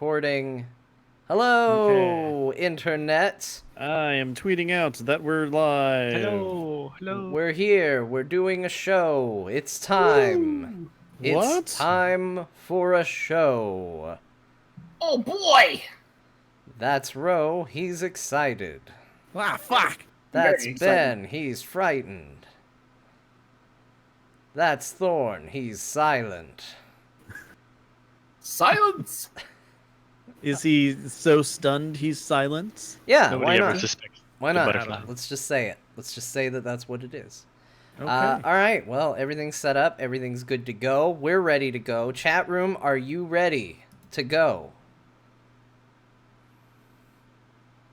Recording. Hello, Internet. I am tweeting out that we're live. Hello. We're here. We're doing a show. It's time. Woo. What? It's time for a show. Oh boy! That's Rho. He's excited. Ah, fuck. That's Very Ben. He's frightened. That's Thorn. He's silent. Silence! Is he so stunned he's silent? Yeah, Nobody why ever not? suspects Why the not? butterfly. Let's just say it. Let's just say that that's what it is. Okay. All right. Well, everything's set up. Everything's good to go. We're ready to go. Chat room, are you ready to go?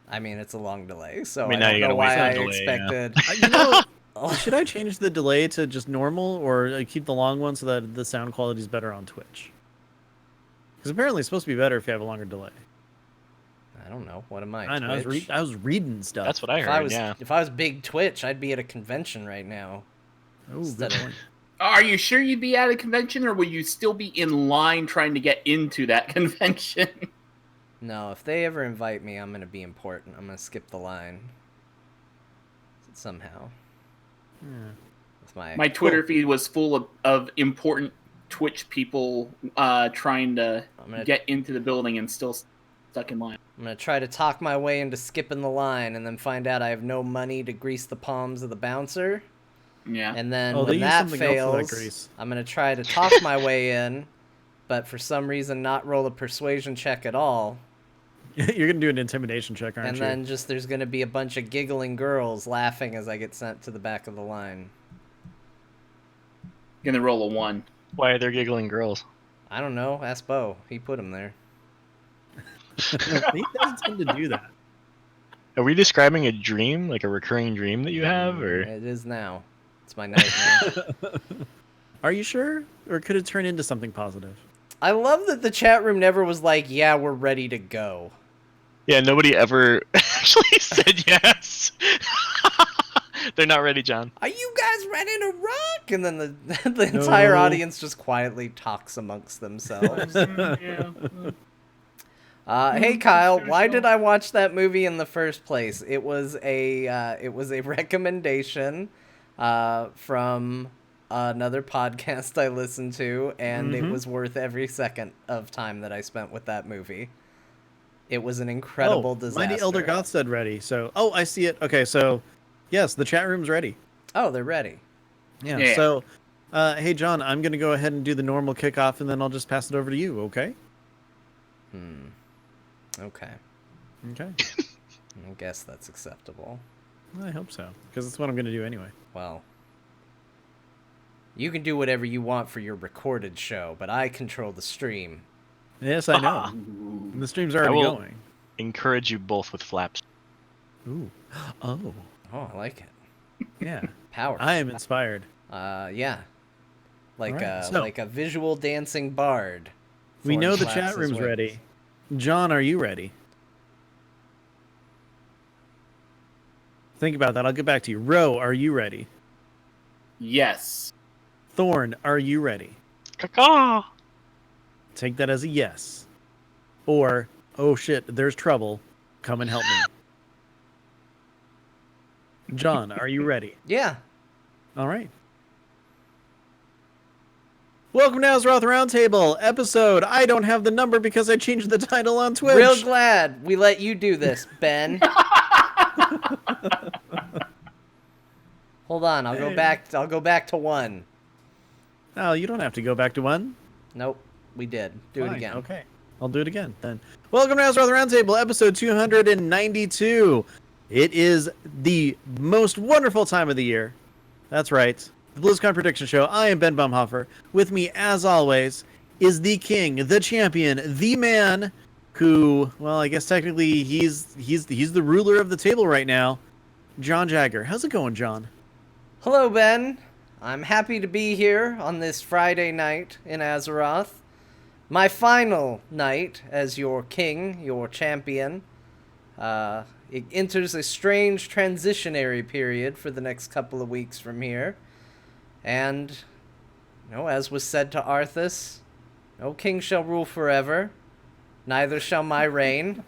I mean, it's a long delay, so I, now don't you gotta know wait why for I the delay, yeah. expected. Should I change the delay to just normal or keep the long one so that the sound quality is better on Twitch? Because apparently it's supposed to be better if you have a longer delay. I don't know. What am I? I know. Twitch? I was reading stuff. That's what I If heard, I was, yeah. if I was big Twitch, I'd be at a convention right now. Oh, instead good of- point. Are you sure you'd be at a convention, or will you still be in line trying to get into that convention? No, if they ever invite me, I'm gonna be important. I'm gonna skip the line somehow. Yeah. With my My Twitter feed was full of important Twitch people trying to I'm gonna get into the building and still stuck in line. I'm gonna try to talk my way into skipping the line, and then find out I have no money to grease the palms of the bouncer. Yeah. And then Oh, they when use that something else for that fails, grease. I'm gonna try to talk my way in, but for some reason not roll a persuasion check at all. You're going to do an intimidation check, aren't And you? then just there's gonna be a bunch of giggling girls laughing as I get sent to the back of the line. Gonna roll a 1. Why are there giggling girls? I don't know. Ask Bo. He put him there. He doesn't tend to do that. Are we describing a dream, like a recurring dream that you have, or It is now. It's my nightmare. Are you sure? Or could it turn into something positive? I love that the chat room never was like, "Yeah, we're ready to go." yeah, nobody ever actually said yes. They're not ready, John. Are you guys ready to rock? And then the entire No. audience just quietly talks amongst themselves. Hey Kyle, why did I watch that movie in the first place? It was a recommendation from another podcast I listened to, and it was worth every second of time that I spent with that movie. It was an incredible disaster. Mighty Elder Goth said ready. So, I see it. Okay, so, yes, the chat room's ready. Oh, they're ready. Yeah. Yeah. So, hey John, I'm gonna go ahead and do the normal kickoff, and then I'll just pass it over to you. Okay. Okay. Okay. I guess that's acceptable. I hope so, because that's what I'm gonna do anyway. Well, you can do whatever you want for your recorded show, but I control the stream. Yes, I know. And the stream's already will- going. Encourage you both with flaps. Ooh. Oh. Oh, I like it. Yeah. Power. I am inspired. Yeah. Like Alright, so- like a visual dancing bard. We Thorn know the slaps chat his room's wings. ready. John, are you ready? Think about that. I'll get back to you. Ro, are you ready? Yes. Thorn, are you ready? Caw. Take that as a yes. Or, oh shit, there's trouble. Come and help me. John, are you ready? Yeah. All right. Welcome to Azeroth Roundtable episode. I don't have the number because I changed the title on Twitch. Real glad we let you do this, Ben. Hold on, I'll go back to 1. Oh, you don't have to go back to 1. Nope, we did. Do it Fine, again. Okay. I'll do it again then. Welcome to Azeroth Roundtable, episode 292. It is the most wonderful time of the year. That's right. The BlizzCon Prediction Show. I am Ben Baumhofer. With me, as always, is the king, the champion, the man who, well, I guess technically he's the ruler of the table right now, John Jagger. How's it going, John? Hello, Ben. I'm happy to be here on this Friday night in Azeroth. My final night as your king, your champion. It enters a strange transitionary period for the next couple of weeks from here. And, as was said to Arthas, no king shall rule forever. neither shall my reign.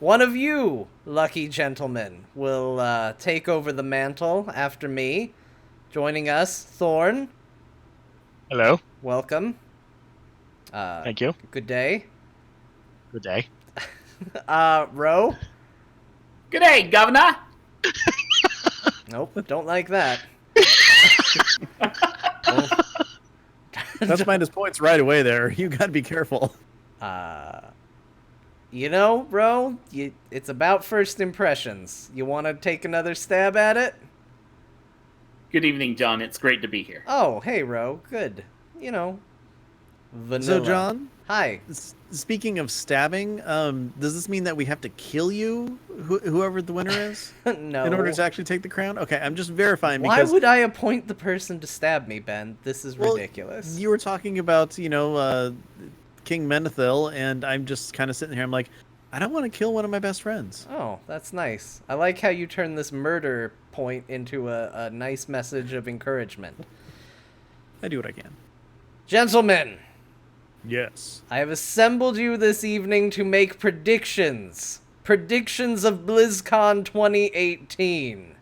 One of you, lucky gentlemen, will take over the mantle after me. Joining us, Thorn. Hello. Welcome. Thank you. Good day. Good day. Rho. Good day, Governor. Nope, don't like that. That's minus points right away there. You gotta be careful. You know, Rho, it's about first impressions. You want to take another stab at it? Good evening, John. It's great to be here. Oh, hey, Rho. Good. You know, vanilla. So, John, Hi. speaking of stabbing, does this mean that we have to kill you, whoever the winner is, No. in order to actually take the crown? Okay, I'm just verifying Why because would I appoint the person to stab me, Ben? This is ridiculous. you were talking about, King Menethil, and I'm just kind of sitting here. I'm like, I don't want to kill one of my best friends. Oh, that's nice. I like how you turn this murder point into a nice message of encouragement. I do what I can. Gentlemen, Yes. I have assembled you this evening to make predictions. Predictions of BlizzCon 2018.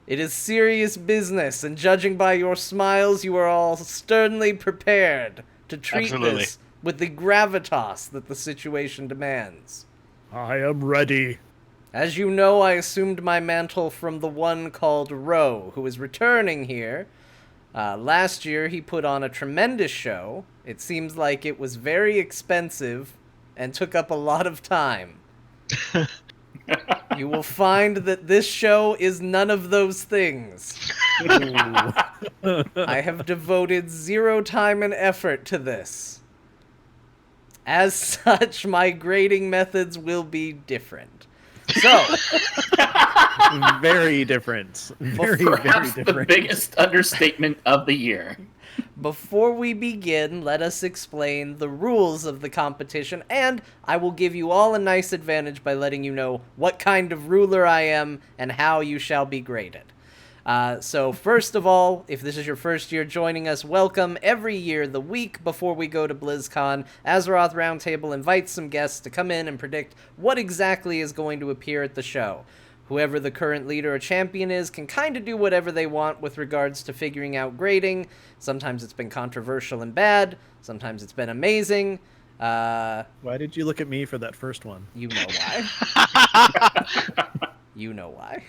It is serious business, and judging by your smiles, you are all sternly prepared to treat Absolutely. this with the gravitas that the situation demands. I am ready. As you know, I assumed my mantle from the one called Rho, who is returning here. Last year, he put on a tremendous show. It seems like it was very expensive and took up a lot of time. You will find that this show is none of those things. I have devoted 0 time and effort to this. As such, my grading methods will be different. So, Very different. Very Perhaps the different. biggest understatement of the year. before we begin, let us explain the rules of the competition, and I will give you all a nice advantage by letting you know what kind of ruler I am and how you shall be graded. So first of all, if this is your first year joining us, welcome. Every year, the week before we go to BlizzCon, Azeroth Roundtable invites some guests to come in and predict what exactly is going to appear at the show. Whoever the current leader or champion is can kind of do whatever they want with regards to figuring out grading. Sometimes it's been controversial and bad. Sometimes it's been amazing. Why did you look at me for that first one? You know why. You know why.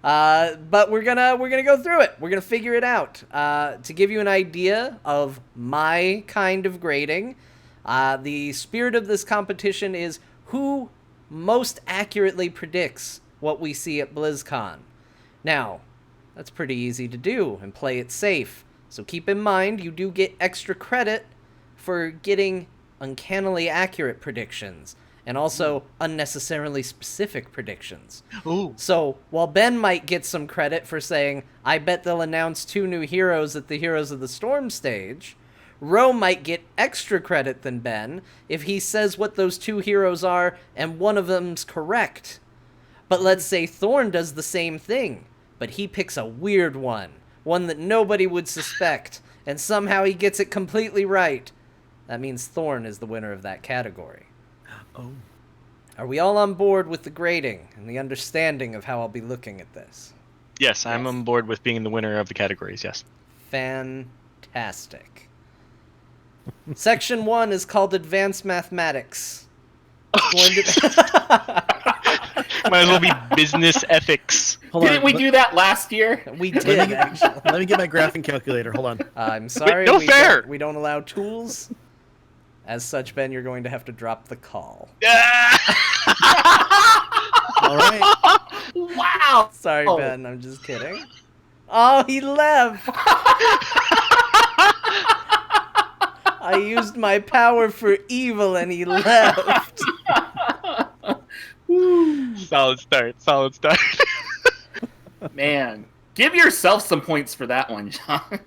But we're gonna go through it. We're gonna figure it out. To give you an idea of my kind of grading, the spirit of this competition is who most accurately predicts what we see at BlizzCon. Now, that's pretty easy to do and play it safe. So keep in mind you do get extra credit for getting uncannily accurate predictions and also unnecessarily specific predictions. Ooh. So while Ben might get some credit for saying, I bet they'll announce 2 new heroes at the Heroes of the Storm stage, Rho might get extra credit than Ben if he says what those 2 heroes are and one of them's correct. But let's say Thorn does the same thing, but he picks a weird one that nobody would suspect, and somehow he gets it completely right. That means Thorn is the winner of that category. Oh. Are we all on board with the grading and the understanding of how I'll be looking at this? Yes, I'm on board with being the winner of the categories, yes. Fantastic. Section 1 is called Advanced Mathematics. It's going to... Might as well be business ethics. Hold Didn't on. we do that last year? We did, actually. Let me get my graphing calculator. Hold on. I'm sorry, no fair! we don't allow tools. As such, Ben, you're going to have to drop the call. All right. Wow! Sorry, Oh. Ben, I'm just kidding. Oh, he left! I used my power for evil and he left. Solid start. Man, give yourself some points for that one, John.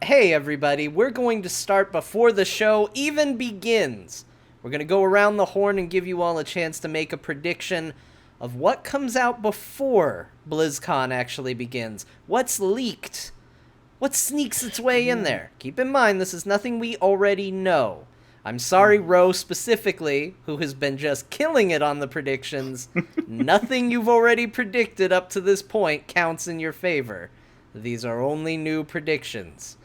Hey everybody, we're going to start before the show even begins. We're going to go around the horn and give you all a chance to make a prediction of what comes out before BlizzCon actually begins. What's leaked? What sneaks its way in there? Keep in mind, this is nothing we already know. I'm sorry, Rho specifically, who has been just killing it on the predictions. Nothing you've already predicted up to this point counts in your favor. These are only new predictions.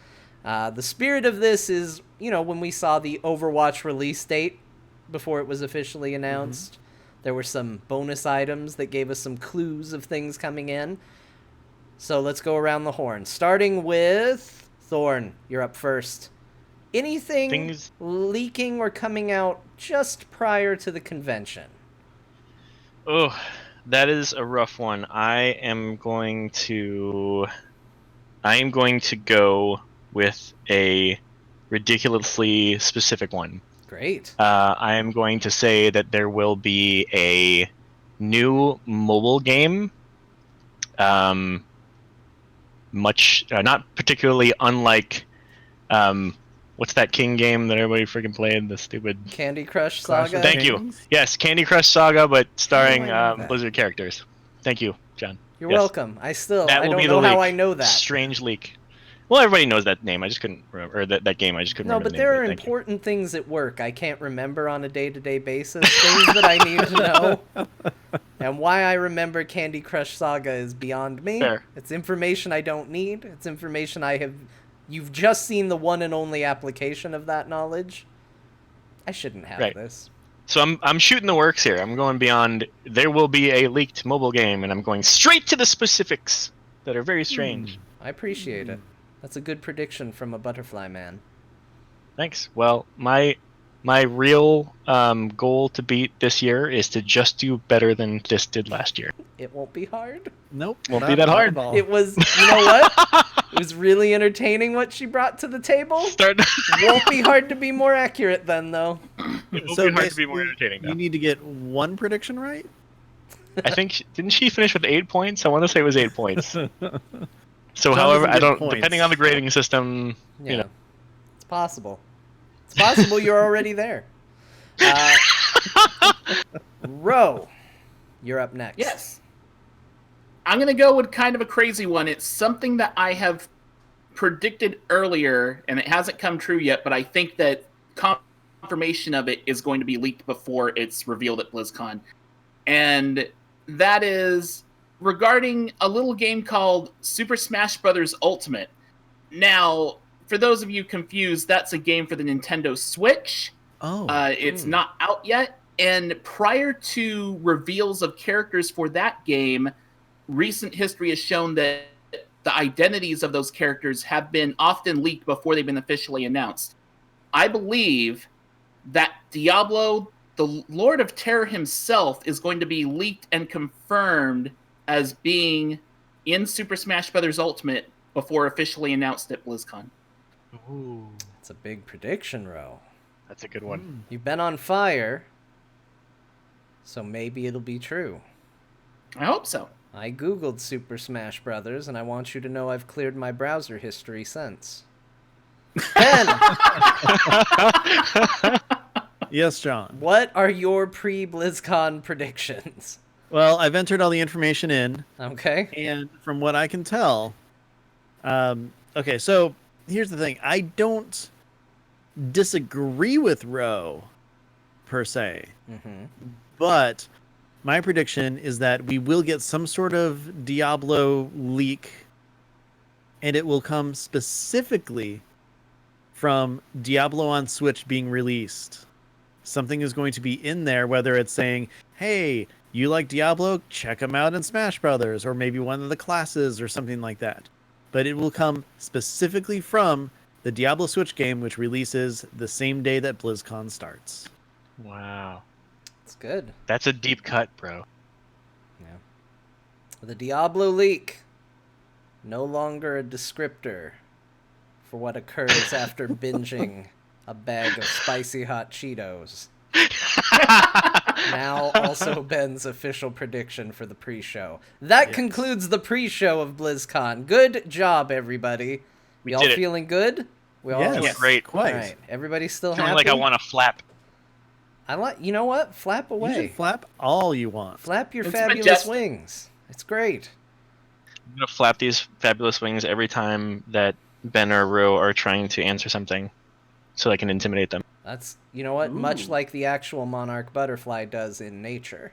The spirit of this is, when we saw the Overwatch release date before it was officially announced, there were some bonus items that gave us some clues of things coming in. So let's go around the horn. Starting with Thorn, you're up first. Anything leaking or coming out just prior to the convention? Oh, that is a rough one. I am going to go with a ridiculously specific one. Great. I am going to say that there will be a new mobile game. Not particularly unlike what's that King game that everybody freaking played? The stupid Candy Crush Saga? Thank you. Yes, Candy Crush Saga, but starring that? Blizzard characters. Thank you, John. You're Yes. welcome. I don't be know the how leak. I know that. Strange leak. Well, everybody knows that name. I just couldn't remember, or that game. I just couldn't No, remember but the name there of are it. Thank you. important things at work I can't remember on a day-to-day basis. Things that I need to know. And why I remember Candy Crush Saga is beyond me. Fair. It's information I don't need. It's information You've just seen the one and only application of that knowledge. I shouldn't have this. So I'm shooting the works here. I'm going beyond. There will be a leaked mobile game, and I'm going straight to the specifics that are very strange. I appreciate it. That's a good prediction from a butterfly man. Thanks. Well, my real goal to beat this year is to just do better than this did last year. It won't be hard. Nope. Won't be that hard. It was, you know what? It was really entertaining what she brought to the table. Won't be hard to be more accurate then, though. It will be hard to be more entertaining, though. You need to get one prediction right? I think, didn't she finish with 8 points? I want to say it was 8 points. So, John however, doesn't I get don't, points. depending on the grading system, Yeah. It's possible. It's possible you're already there. Rho, you're up next. Yes. I'm going to go with kind of a crazy one. It's something that I have predicted earlier, and it hasn't come true yet, but I think that confirmation of it is going to be leaked before it's revealed at BlizzCon. And that is regarding a little game called Super Smash Bros. Ultimate. Now, for those of you confused, that's a game for the Nintendo Switch. Oh. It's not out yet. And prior to reveals of characters for that game, recent history has shown that the identities of those characters have been often leaked before they've been officially announced. I believe that Diablo, the Lord of Terror himself, is going to be leaked and confirmed as being in Super Smash Bros. Ultimate before officially announced at BlizzCon. Ooh, That's a big prediction, Rho. that's a good one. You've been on fire, so maybe it'll be true. I hope so. I googled Super Smash Brothers, and I want you to know I've cleared my browser history since. Ben, Yes, John. what are your pre-BlizzCon predictions? Well, I've entered all the information in, Okay. and from what I can tell, okay, so here's the thing. I don't disagree with Rho, per se, but my prediction is that we will get some sort of Diablo leak, and it will come specifically from Diablo on Switch being released. Something is going to be in there, whether it's saying, hey, you like Diablo? Check them out in Smash Brothers, or maybe one of the classes or something like that. But it will come specifically from the Diablo Switch game, which releases the same day that BlizzCon starts. Wow. It's good. That's a deep cut, bro. Yeah. The Diablo leak. No longer a descriptor for what occurs after binging a bag of spicy hot Cheetos. Now also Ben's official prediction for the pre-show. That concludes the pre-show of BlizzCon. Good job, everybody. We all did it. feeling good? We all Yes, Great. quite. All right. Everybody still Feeling happy? like I want to flap. You know what? Flap You away. should flap all you want. Flap your It's fabulous majestic. wings. It's great. I'm going to flap these fabulous wings every time that Ben or Rho are trying to answer something so I can intimidate them. That's, you know what? Ooh. Much like the actual monarch butterfly does in nature.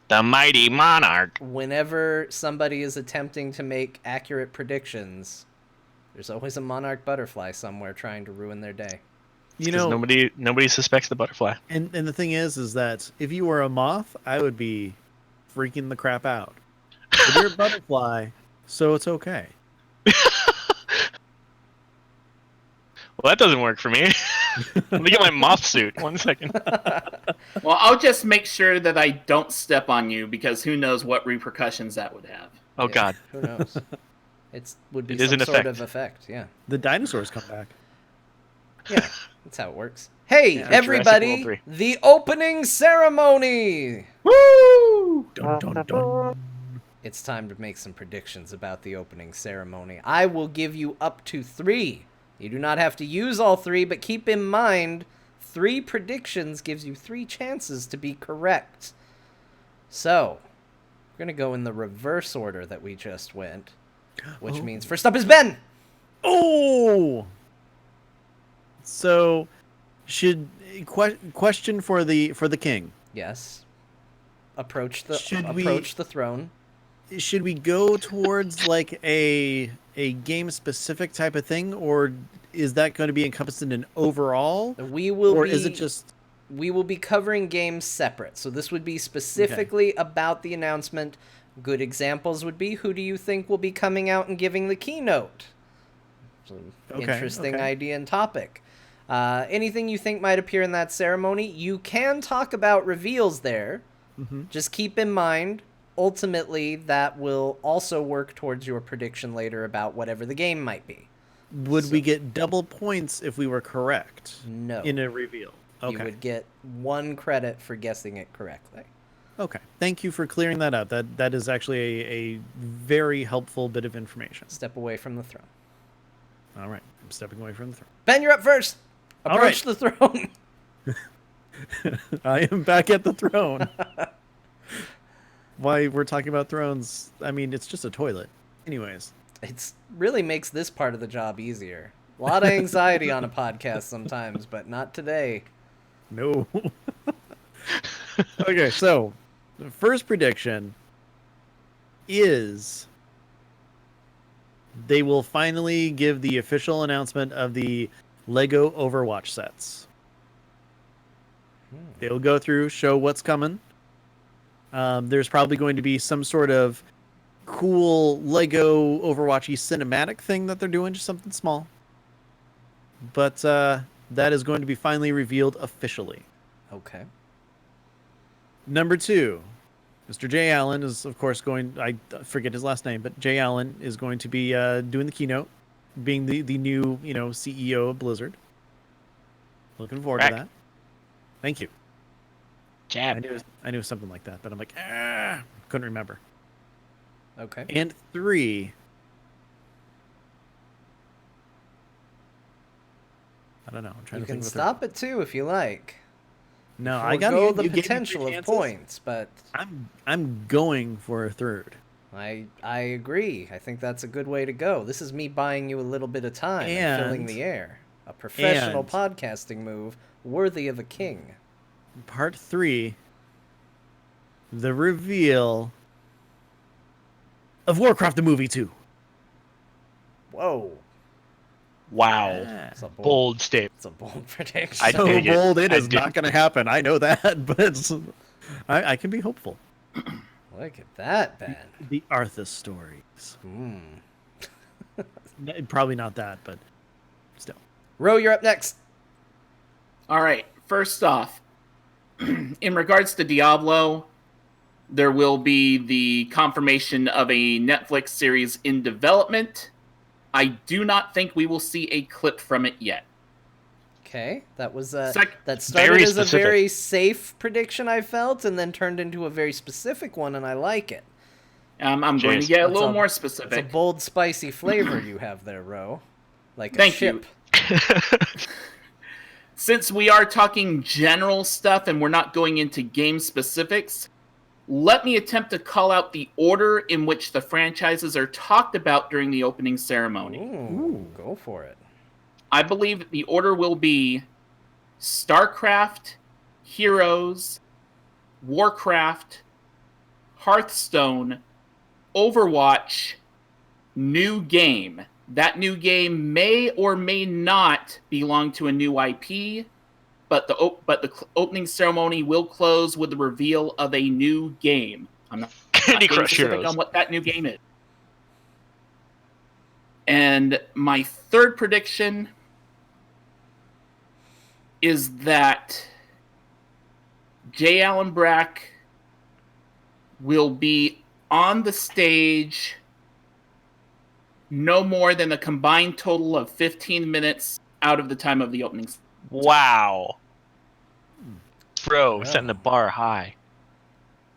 The mighty monarch. Whenever somebody is attempting to make accurate predictions, there's always a monarch butterfly somewhere trying to ruin their day. You Because know, nobody suspects the butterfly. and the thing is that if you were a moth, I would be freaking the crap out. But you're a butterfly, so it's okay. Well, that doesn't work for me. Let me get my moth suit. 1 second. Well, I'll just make sure that I don't step on you, because who knows what repercussions that would have. Oh, Yeah, God. Who knows? Would be It is some an sort effect. of effect, yeah. The dinosaurs come back. Yeah, that's how it works. Hey, Yeah. everybody! Jurassic World 3. The opening ceremony! Woo! Dun, dun, dun. It's time to make some predictions about the opening ceremony. I will give you up to 3. You do not have to use all 3, but keep in mind, 3 predictions gives you 3 chances to be correct. So, we're going to go in the reverse order that we just went, which Oh. means first up is Ben! Oh! So, should question for the king? Yes. Approach the Should we- throne. Should we go towards like a game specific type of thing, or is that going to be encompassed in an overall, We will or be is it just we will be covering games separate. So this would be specifically about the announcement. Good examples would be, who do you think will be coming out and giving the keynote? It's an interesting okay. idea and topic. Anything you think might appear in that ceremony, you can talk about reveals there. Mhm. Just keep in mind, ultimately, that will also work towards your prediction later about whatever the game might be. would we get double points if we were correct No. in a reveal? You Okay. would get 1 credit for guessing it correctly. Okay. Thank you for clearing that up. That is actually a very helpful bit of information. Step away from the throne. All right. I'm stepping away from the throne. Ben, you're up first. All Approach the throne. I am back at the throne. Why we're talking about thrones? I mean, it's just a toilet. Anyways. It really makes this part of the job easier. A lot of anxiety on a podcast sometimes, but not today. No. Okay, so the first prediction is they will finally give the official announcement of the Lego Overwatch sets. They'll go through, show what's coming. There's probably going to be some sort of cool Lego Overwatchy cinematic thing that they're doing, just something small. But that is going to be finally revealed officially. Okay. Number 2, Mr. Jay Allen is, of course, I forget his last name, but Jay Allen is going to be doing the keynote, being the new, CEO of Blizzard. Looking forward to that. Thank you. Jab. I knew something like that, but I'm like, couldn't remember. Okay. And 3, I don't know. I'm trying You to think can of a third. stop at 2 if you like. No, I Forego got the you gave me potential 3 of chances. points, but I'm going for a third. I agree. I think that's a good way to go. This is me buying you a little bit of time and filling And- the air. A professional and- podcasting move worthy of a king. Part 3, the reveal of Warcraft the Movie 2. Whoa. Wow. It's a Bold statement. It's a bold prediction. I So dig it. bold, it I is dig not going to happen. I know that, but I can be hopeful. Look at that, Ben. The Arthas stories. Hmm. Probably not that, but still. Ro, you're up next. All right. First off, in regards to Diablo, there will be the confirmation of a Netflix series in development. I do not think we will see a clip from it yet. Okay, that was Sec- that started very as a specific. very safe prediction I felt, and then turned into a very specific one, and I like it. I'm going to Jeez. get a That's little more It's a specific. bold, spicy flavor you have there, Ro. Like a Thank you. ship. Since we are talking general stuff and we're not going into game specifics, let me attempt to call out the order in which the franchises are talked about during the opening ceremony. Ooh, go for it. I believe the order will be StarCraft, Heroes, Warcraft, Hearthstone, Overwatch, new game. That new game may or may not belong to a new IP, but the opening ceremony will close with the reveal of a new game. I'm not Candy getting Crush specific Heroes. on what that new game is. And my third prediction is that J. Allen Brack will be on the stage no more than a combined total of 15 minutes out of the time of the opening. Wow. Bro, Wow. setting the bar high.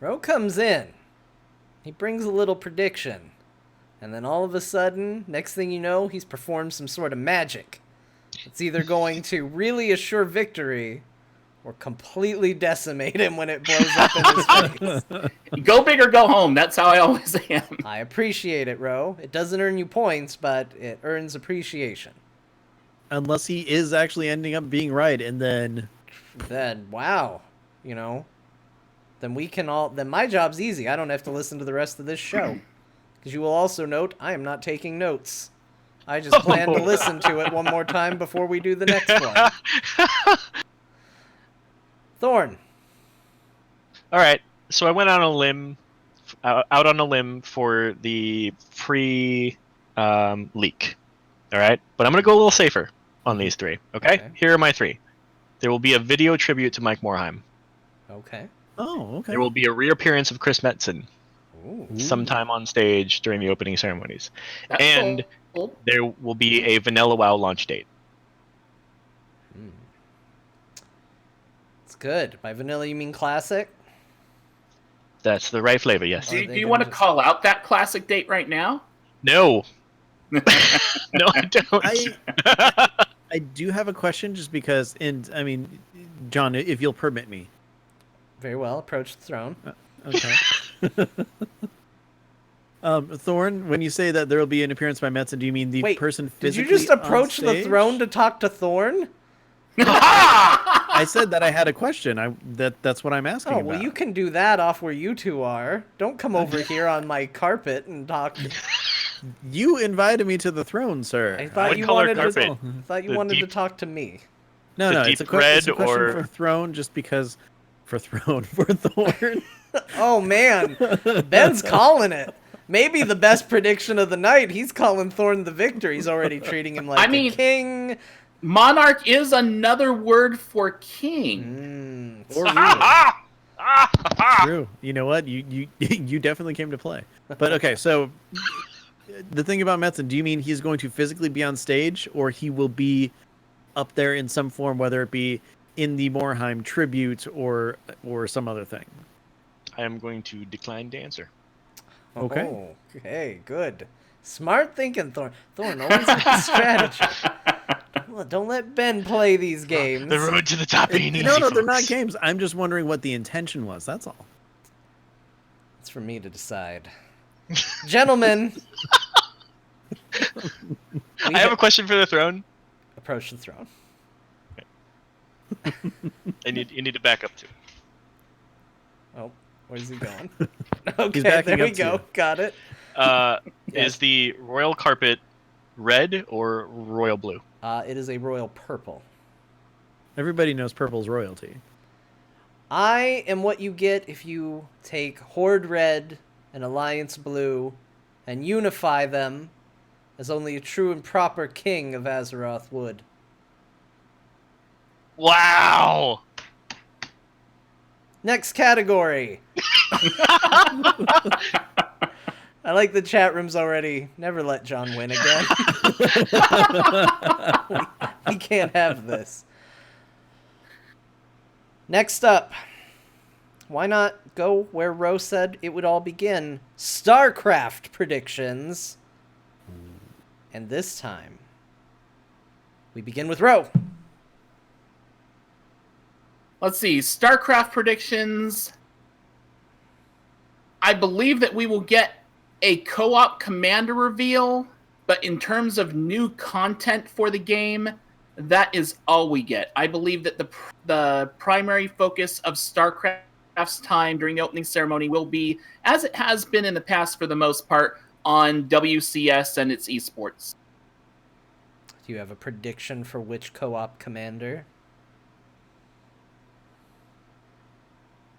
Ro comes in. He brings a little prediction. And then all of a sudden, next thing you know, he's performed some sort of magic. It's either going to really assure victory or completely decimate him when it blows up in his face. Go big or go home. That's how I always am. I appreciate it, Ro. It doesn't earn you points, but it earns appreciation. Unless he is actually ending up being right, and then Then, wow, you know, then my job's easy. I don't have to listen to the rest of this show. Because you will also note, I am not taking notes. I just plan to listen to it one more time before we do the next one. Thorn. All right, so I went out on a limb for the pre leak. All right, but I'm gonna go a little safer on these three. Okay, here are my three. There will be a video tribute to Mike Morhaime. Okay. oh, okay. There will be a reappearance of Chris Metzen Ooh. sometime on stage during the opening ceremonies, That's and cool. there will be a Vanilla WoW launch date. It's good. By vanilla, you mean classic? That's the right flavor, yes. Do Are you they want to gonna just- call out that classic date right now? No. No, I don't. I do have a question, just because, and I mean, John, if you'll permit me. Very well. Approach the throne. Okay. Thorn, when you say that there will be an appearance by Metzen, do you mean the Wait, person did physically you just on approach the stage? throne to talk to Thorn? I said that I had a question. That's what I'm asking Oh, about. well, you can do that off where you two are. Don't come over here on my carpet and talk. You invited me to the throne, sir. I thought would you call our wanted to. carpet Thought you the wanted to deep- talk to me. No, the no, deep it's a question red for throne, just because for Thorn. Oh man, Ben's calling it. Maybe the best prediction of the night. He's calling Thorn the victor. He's already treating him like I mean- a king. Monarch is another word for king. Mm, Or true. True. You know what? You you definitely came to play. But okay, so the thing about Metzen, do you mean he's going to physically be on stage, or he will be up there in some form, whether it be in the Morhaime tribute or some other thing? I am going to decline to answer. Okay. Oh, okay, good. Smart thinking, Thorn. Thorn always with the strategy. Don't let Ben play these games. The road to the top ain't easy, No, they're not folks. games. I'm just wondering what the intention was. That's all. It's for me to decide. Gentlemen, I have a question for the throne. approach the throne. You need to back up to. Oh, where's he going? Okay, backing there we up to go. you. Got it. Is the royal carpet red or royal blue? It is a royal purple. Everybody knows purple's royalty. I am what you get if you take Horde Red and Alliance Blue and unify them as only a true and proper king of Azeroth would. Wow! Next category. I like the chat rooms already. Never let John win again. we can't have this. Next up. Why not go where Ro said it would all begin? StarCraft predictions. And this time, we begin with Ro. Let's see. StarCraft predictions. I believe that we will get a co-op commander reveal, but in terms of new content for the game, that is all we get. I believe that the primary focus of StarCraft's time during the opening ceremony will be, as it has been in the past for the most part, on WCS and its esports. Do you have a prediction for which co-op commander?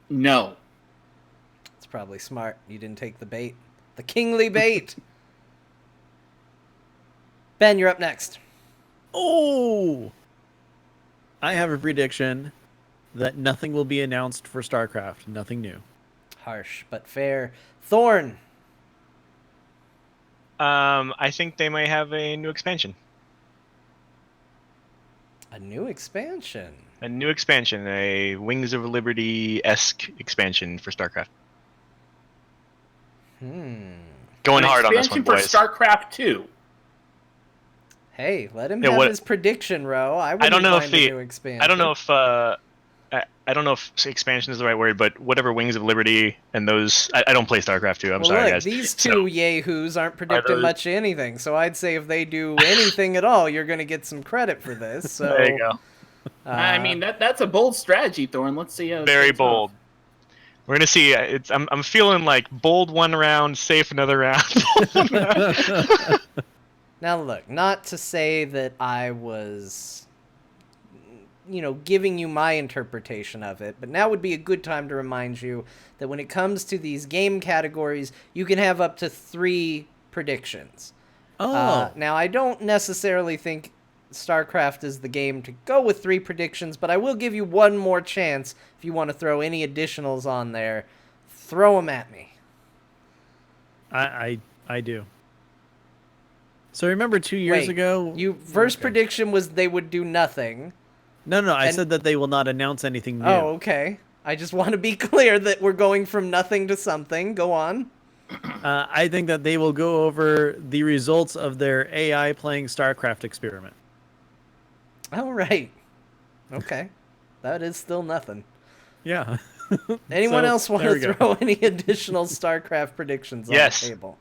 No. It's probably smart. You didn't take the bait. The kingly bait! Ben, you're up next. Oh! I have a prediction that nothing will be announced for StarCraft. Nothing new. Harsh, but fair. Thorn! I think they might have a new expansion. A new expansion? A new expansion, a Wings of Liberty-esque expansion for StarCraft. Going An hard on this one, expansion for boys. StarCraft 2. Hey, let him Yeah, have what- his prediction, Ro. I don't wouldn't know mind if a the- new expansion. I don't know if I don't know if expansion is the right word, but whatever Wings of Liberty and those. I don't play StarCraft 2. I'm Well, sorry, look, guys. these So- two yahoos aren't predicting those- much anything, so I'd say if they do anything at all, you're going to get some credit for this. So, There you go. I mean, that's a bold strategy, Thorn. Let's see how it Very plays bold. off. We're gonna see. I'm feeling like bold one round, safe another round. Now, look, not to say that I was, giving you my interpretation of it, but now would be a good time to remind you that when it comes to these game categories, you can have up to 3 predictions. Oh. Now, I don't necessarily think StarCraft is the game to go with 3 predictions, but I will give you one more chance if you want to throw any additionals on there. Throw them at me. I do. So remember 2 years Wait, ago? Your first Okay. prediction was they would do nothing. No, I and- said that they will not announce anything new. Oh, okay. I just want to be clear that we're going from nothing to something. Go on. I think that they will go over the results of their AI playing StarCraft experiment. All right. Okay. That is still nothing. Yeah. Anyone So, else want there we to go. throw any additional StarCraft predictions Yes. on the table?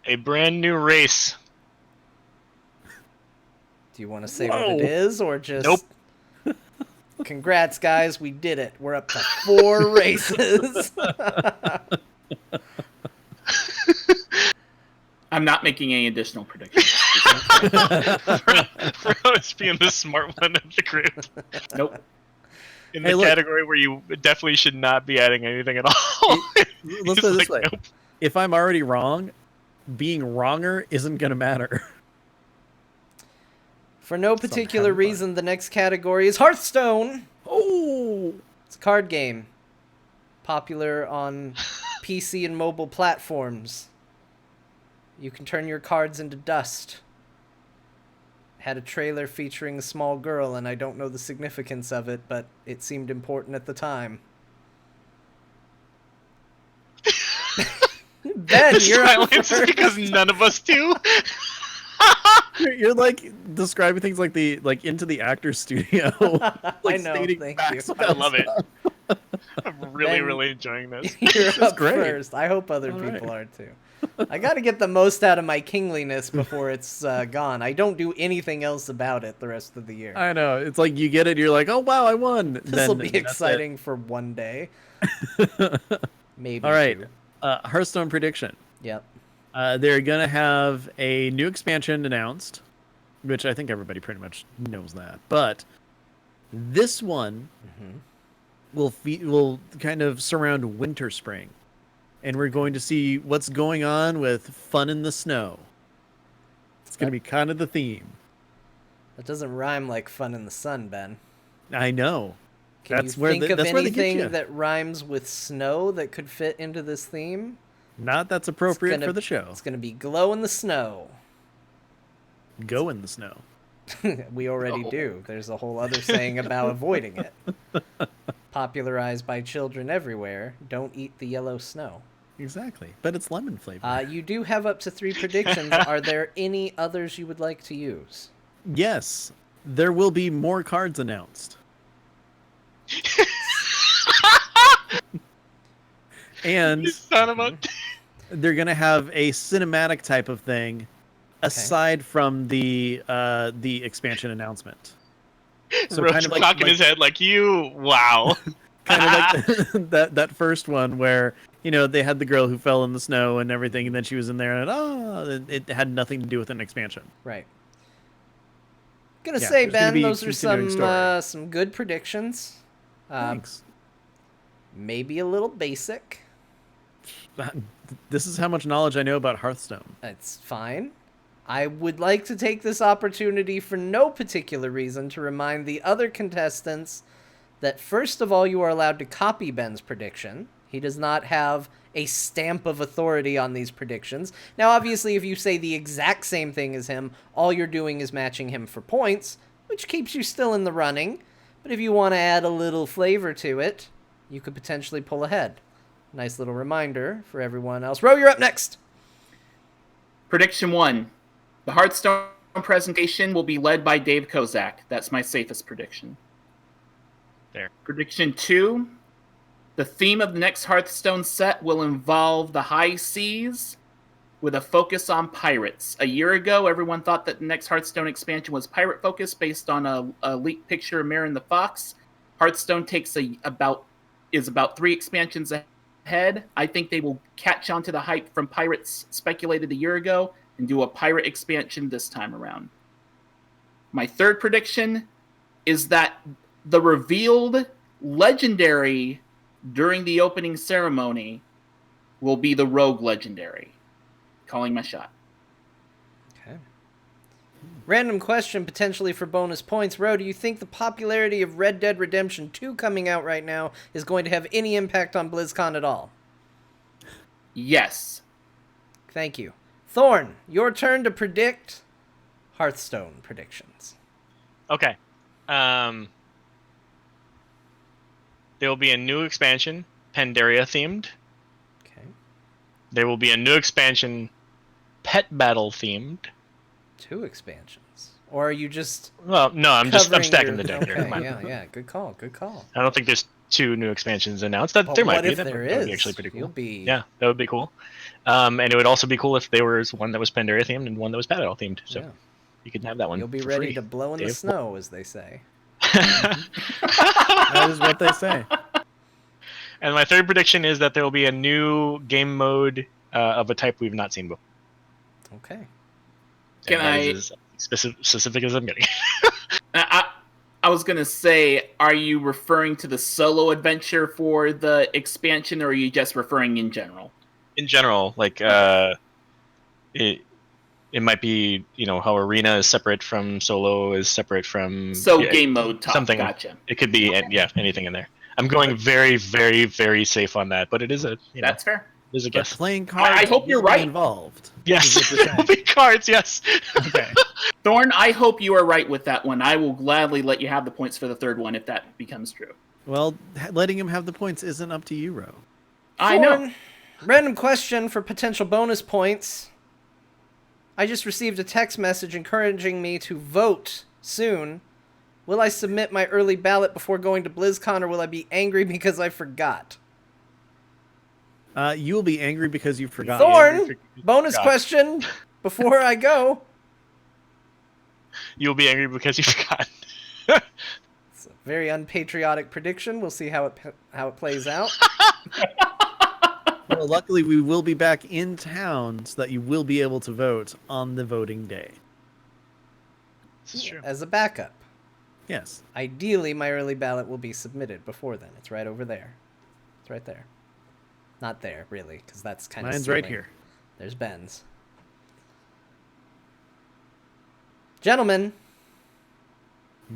A brand new race. Do you want to say what Whoa. it is, or just... Nope. Congrats, guys. We did it. We're up to 4 races. I'm not making any additional predictions. Rose being the smart one of the group. Nope. In Hey, the look. category where you definitely should not be adding anything at all. Let's put it this way. Nope. If I'm already wrong, being wronger isn't going to matter. For no particular having fun. reason, the next category is Hearthstone. Oh! It's a card game. Popular on PC and mobile platforms. You can turn your cards into dust. Had a trailer featuring a small girl, and I don't know the significance of it, but it seemed important at the time. Ben, you're up Silence first. because none of us do. You're like describing things like into the actor's studio. I Like know, stating thank facts you. about I love it. stuff. I'm really, Ben- really enjoying this. You're is up great. first. I hope other All people right. are too. I got to get the most out of my kingliness before it's gone. I don't do anything else about it the rest of the year. I know. It's like you get it, you're like, oh wow, I won. This will Then be that's it. exciting for one day. Maybe. All right. 2. Hearthstone prediction. Yep. They're gonna have a new expansion announced, which I think everybody pretty much knows that. But this one will kind of surround winter spring, and we're going to see what's going on with fun in the snow. It's gonna be kind of the theme. That doesn't rhyme like fun in the sun, Ben. I know. Can That's you where think the- of that's where they get anything you. that rhymes with snow that could fit into this theme? Not that's appropriate gonna- for the show. It's going to be glow in the snow. Go in the snow. We already Oh. do. There's a whole other saying about avoiding it. Popularized by children everywhere. Don't eat the yellow snow. Exactly. But it's lemon flavor. You do have up to 3 predictions. Are there any others you would like to use? Yes. There will be more cards announced. And You son of a. they're going to have a cinematic type of thing aside from the expansion announcement. So Ro's kind of like, cocking his head like you. Wow. kind of like that first one where they had the girl who fell in the snow and everything, and then she was in there, and it had nothing to do with an expansion. Right. Gonna Yeah, say, there's gonna Ben, be those are continuing story. some good predictions. Thanks. Maybe a little basic. This is how much knowledge I know about Hearthstone. It's fine. I would like to take this opportunity for no particular reason to remind the other contestants that first of all, you are allowed to copy Ben's prediction. He does not have a stamp of authority on these predictions. Now, obviously, if you say the exact same thing as him, all you're doing is matching him for points, which keeps you still in the running. But if you want to add a little flavor to it, you could potentially pull ahead. Nice little reminder for everyone else. Ro, you're up next. Prediction 1. The Hearthstone presentation will be led by Dave Kozak. That's my safest prediction. There. Prediction 2. The theme of the next Hearthstone set will involve the high seas with a focus on pirates. A year ago, everyone thought that the next Hearthstone expansion was pirate-focused based on a leaked picture of Mare and the Fox. Hearthstone is about 3 expansions ahead. I think they will catch on to the hype from pirates speculated a year ago and do a pirate expansion this time around. My third prediction is that the revealed legendary during the opening ceremony will be the Rogue legendary. Calling my shot. Okay. Random question, potentially for bonus points. Ro, do you think the popularity of Red Dead Redemption 2 coming out right now is going to have any impact on BlizzCon at all? Yes. Thank you. Thorn, your turn to predict Hearthstone predictions. Okay. There will be a new expansion, Pandaria themed. Okay. There will be a new expansion, Pet Battle themed. 2 expansions. Or are you just... Well, no, I'm stacking the deck okay, here. Come on. Yeah. Good call. I don't think there's 2 new expansions announced. There might what be. if That there would be is? actually pretty cool. You'll be... Yeah, that would be cool. And it would also be cool if there was one that was Pandaria themed and one that was Pet Battle themed. So you can have that one. You'll be for ready free, to blow in the Dave. snow, as they say. That is what they say. And my third prediction is that there will be a new game mode of a type we've not seen before. Okay. Can And that I... is as specific as I'm getting. I was going to say, are you referring to the solo adventure for the expansion, or are you just referring in general? In general, like it might be, how arena is separate from solo is separate from Game mode talk. something. Gotcha. It could be anything in there. I'm going very, very, very safe on that, but it is That's fair. There's a But guess. playing cards. I hope you're will be right. Involved. Yes, is what you're there will saying. be cards. Yes. Okay. Thorn, I hope you are right with that one. I will gladly let you have the points for the third one if that becomes true. Well, letting him have the points isn't up to you, Ro. I know. Thorn, random question for potential bonus points. I just received a text message encouraging me to vote soon. Will I submit my early ballot before going to BlizzCon, or will I be angry because I forgot? You will be angry because you forgot. Thorn, bonus question before I go. You'll be angry because you forgot. It's a very unpatriotic prediction. We'll see how it plays out. Well, luckily, we will be back in town so that you will be able to vote on the voting day. This is true. As a backup. Yes. Ideally, my early ballot will be submitted before then. It's right over there. It's right there. Not there, really, because that's kind of Mine's right here. There's Ben's. Gentlemen,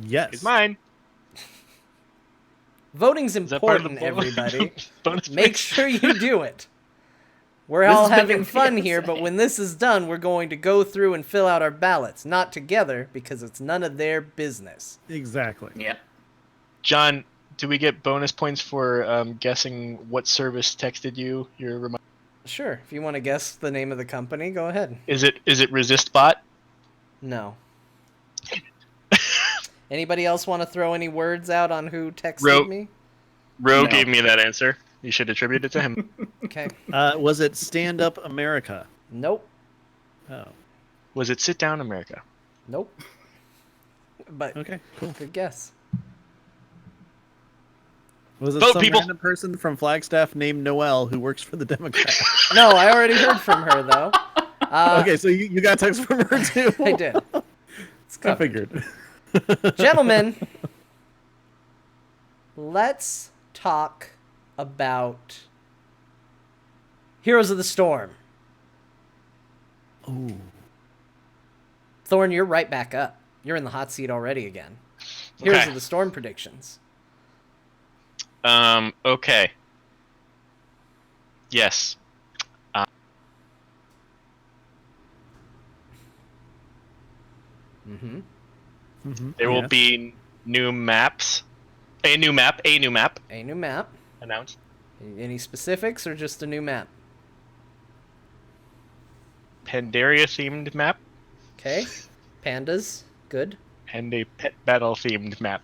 Yes. It's mine. voting's Is that part of the important, everybody. bonus Make points? sure you do it. We're This all has been having your fun PSA. here, but when this is done, we're going to go through and fill out our ballots. Not together, because it's none of their business. Exactly. Yeah. John, do we get bonus points for guessing what service texted you? Your reminder? Sure, if you want to guess the name of the company, go ahead. Is it ResistBot? No. Anybody else want to throw any words out on who texted Ro- me? Ro No. gave me that answer. You should attribute it to him. Okay. Was it Stand Up America? Nope. Oh. Was it Sit Down America? Nope. But Okay, cool. good guess. Was it Vote, some people. random person from Flagstaff named Noel who works for the Democrats? No, I already heard from her though. Okay, so you got text from her too? I did. It's I covered. figured. Gentlemen, let's talk about Heroes of the Storm. Ooh. Thorn, you're right back up. You're in the hot seat already again. Heroes Okay. of the Storm predictions. Okay. Yes. Mm-hmm. There will be new maps. A new map A new map. announced. Any specifics or just a new map? Pandaria themed map Okay. Pandas. Good. and a pet battle themed map.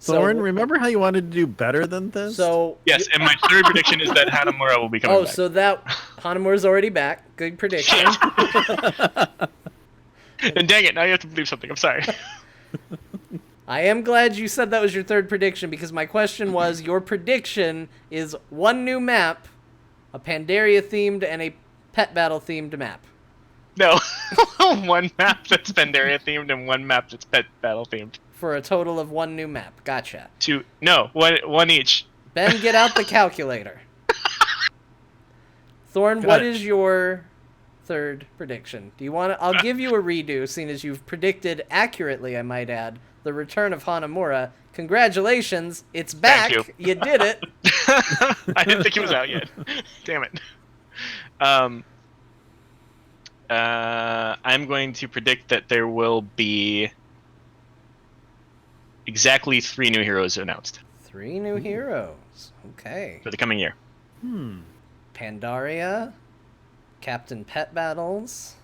Thorn, remember how you wanted to do better than this? So Yes, and my third prediction is that Hanamura will be coming back. so that Hanamura's already back. Good prediction. And dang it, now you have to believe something. I'm sorry. I am glad you said that was your third prediction because my question was your prediction is one new map, a Pandaria themed and a pet battle themed map. No. One map that's Pandaria themed and one map that's pet battle themed. For a total of one new map. Gotcha. One each. Ben, get out the calculator. Thorn, Got what it. is your third prediction? Do you want to? I'll give you a redo, seeing as you've predicted accurately, I might add, the return of Hanamura. Congratulations, it's back. Thank You did it. I didn't think he was out yet. Damn it. I'm going to predict that there will be exactly 3 new heroes announced 3 new heroes. Okay. for the coming year. Pandaria, Captain Pet Battles,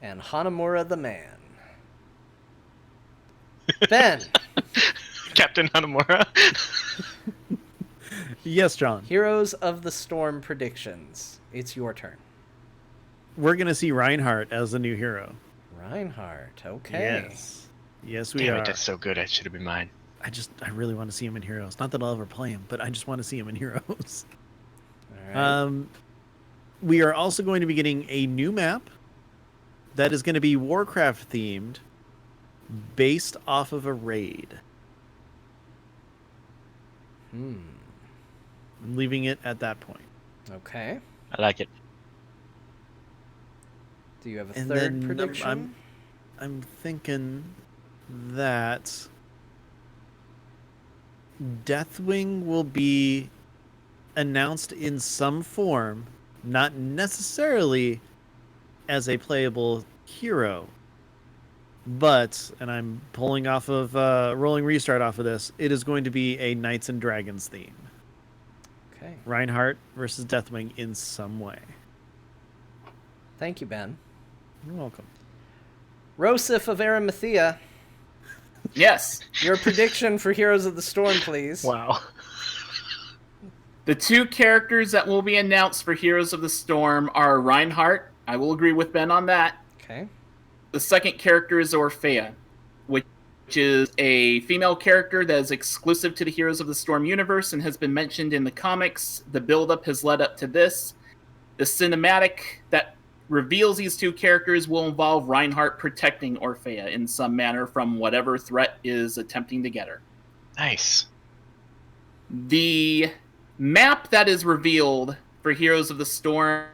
and Hanamura the Man. Ben, Captain Hanamura. Yes, John. Heroes of the Storm predictions. It's your turn. We're going to see Reinhardt as the new hero. Reinhardt, okay. Yes, we Damn are. it, that's so good. It should have been mine. I really want to see him in Heroes. Not that I'll ever play him, but I just want to see him in Heroes. All right. We are also going to be getting a new map that is going to be Warcraft themed based off of a raid. I'm leaving it at that point. Okay. I like it. Do you have a And third then prediction? I'm thinking that Deathwing will be announced in some form, not necessarily as a playable hero, but, and I'm pulling off of rolling restart off of this, it is going to be a Knights and Dragons theme. Okay. Reinhardt versus Deathwing in some way. Thank you, Ben. You're welcome. Rosif of Arimathea, Yes. your prediction for Heroes of the Storm, please. Wow. The 2 characters that will be announced for Heroes of the Storm are Reinhardt. I will agree with Ben on that. Okay. The second character is Orphea, which is a female character that is exclusive to the Heroes of the Storm universe and has been mentioned in the comics. The build-up has led up to this. The cinematic that reveals these 2 characters will involve Reinhardt protecting Orphea in some manner from whatever threat is attempting to get her. Nice. The map that is revealed for Heroes of the Storm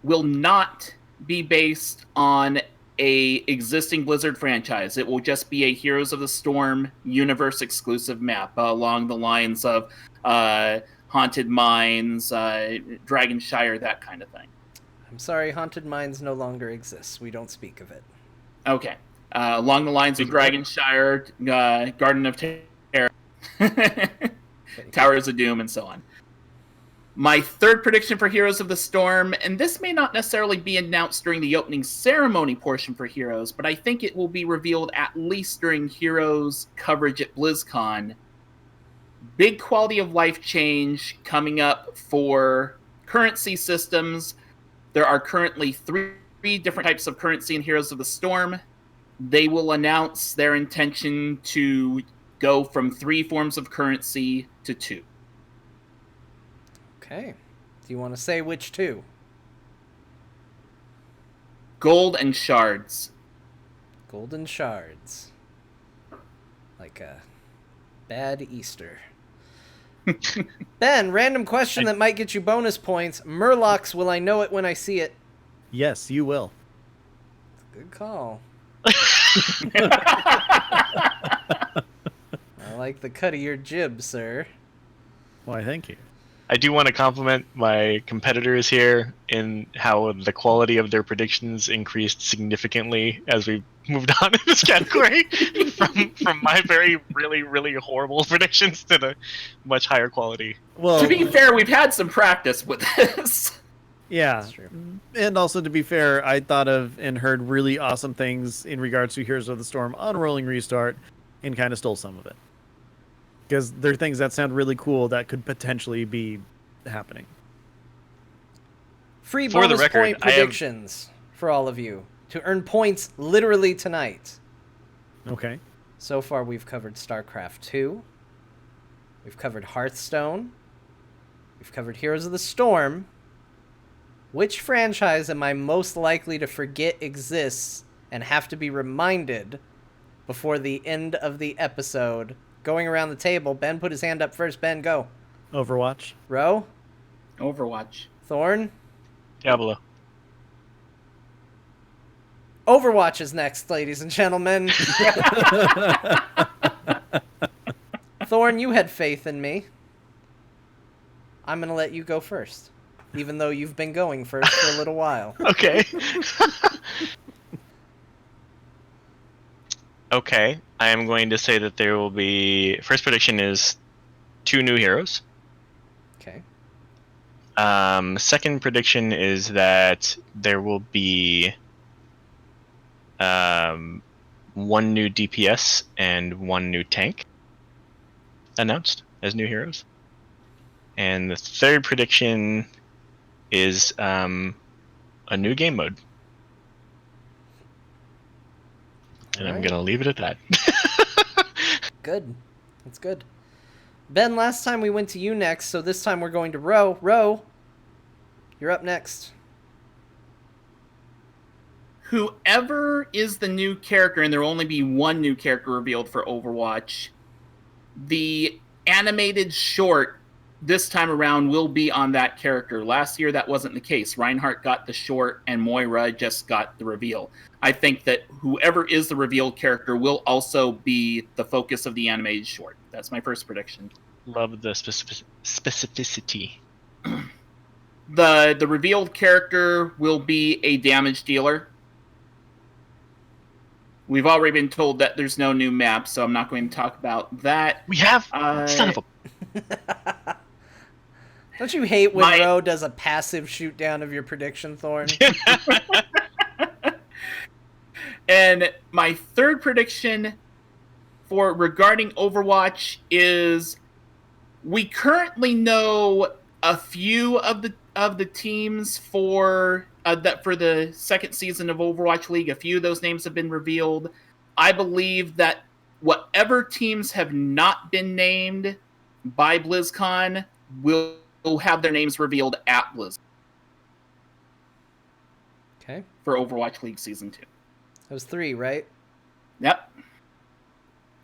will not be based on a existing Blizzard franchise. It will just be a Heroes of the Storm universe exclusive map along the lines of Haunted Mines, Dragonshire, that kind of thing. I'm sorry, Haunted Mines no longer exists. We don't speak of it. Okay. Along the lines of Dragonshire, Garden of Terror, Towers of Doom, and so on. My third prediction for Heroes of the Storm, and this may not necessarily be announced during the opening ceremony portion for Heroes, but I think it will be revealed at least during Heroes coverage at BlizzCon. Big quality of life change coming up for currency systems. There are currently three different types of currency in Heroes of the Storm. They will announce their intention to go from 3 forms of currency to 2. Okay. Do you want to say which 2? Gold and shards. Golden shards. Like a bad Easter. Ben, random question that might get you bonus points. Murlocs, will I know it when I see it? Yes, you will. Good call. I like the cut of your jib, sir. Why, thank you. I do want to compliment my competitors here in how the quality of their predictions increased significantly as we moved on in this category from my very really horrible predictions to the much higher quality. Well, To be fair, we've had some practice with this. yeah, That's true. and also to be fair, I thought of and heard really awesome things in regards to Heroes of the Storm on Rolling Restart, and kind of stole some of it. Because there are things that sound really cool that could potentially be happening. Free For the bonus record, point I have- predictions for all of you to earn points literally tonight. Okay. So far, we've covered StarCraft 2. We've covered Hearthstone. We've covered Heroes of the Storm. Which franchise am I most likely to forget exists and have to be reminded before the end of the episode? Going around the table, Ben put his hand up first. Ben, go. Overwatch. Rho? Overwatch. Thorn? Diablo. Overwatch is next, ladies and gentlemen. Thorn, you had faith in me. I'm going to let you go first, even though you've been going first for a little while. Okay. Okay, I am going to say that there will be... First prediction is 2 new heroes. Okay. Second prediction is that there will be 1 new DPS and 1 new tank announced as new heroes. And the third prediction is a new game mode. And I'm Alright. going to leave it at that. Good. That's good. Ben, last time we went to you next, so this time we're going to Rho. Rho, you're up next. Whoever is the new character, and there will only be 1 new character revealed for Overwatch, the animated short this time around will be on that character. Last year, that wasn't the case. Reinhardt got the short, and Moira just got the reveal. I think that whoever is the revealed character will also be the focus of the animated short. That's my first prediction. Love the specificity. The revealed character will be a damage dealer. We've already been told that there's no new map, so I'm not going to talk about that. We have... Son of a... Don't you hate when My- Rho does a passive shoot down of your prediction, Thorn? And my third prediction for regarding Overwatch is we currently know a few of the teams for the second season of Overwatch League. A few of those names have been revealed. I believe that whatever teams have not been named by BlizzCon will have their names revealed at BlizzCon Okay. for Overwatch League Season 2. That was 3, right? Yep.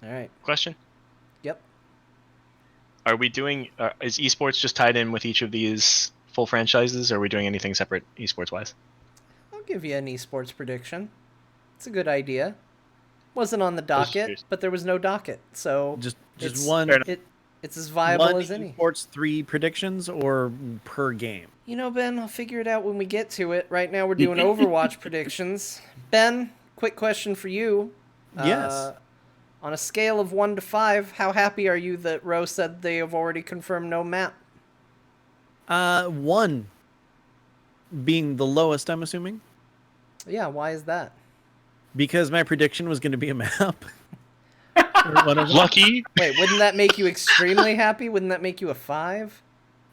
All right. Question? Yep. Are we doing... is esports just tied in with each of these full franchises, or are we doing anything separate esports-wise? I'll give you an esports prediction. It's a good idea. Wasn't on the docket, curious. but there was no docket, so Just It's one. fair enough. it's as viable One as any. esports 3 predictions or per game. You know, Ben, I'll figure it out when we get to it. Right now, we're doing Overwatch predictions. Ben, quick question for you. Yes. On a scale of 1 to 5, how happy are you that Rho said they have already confirmed no map? 1 being the lowest, I'm assuming, Yeah, why is that? because my prediction was going to be a map. Or one of them. Lucky? Wait, wouldn't that make you extremely happy? Wouldn't that make you a 5?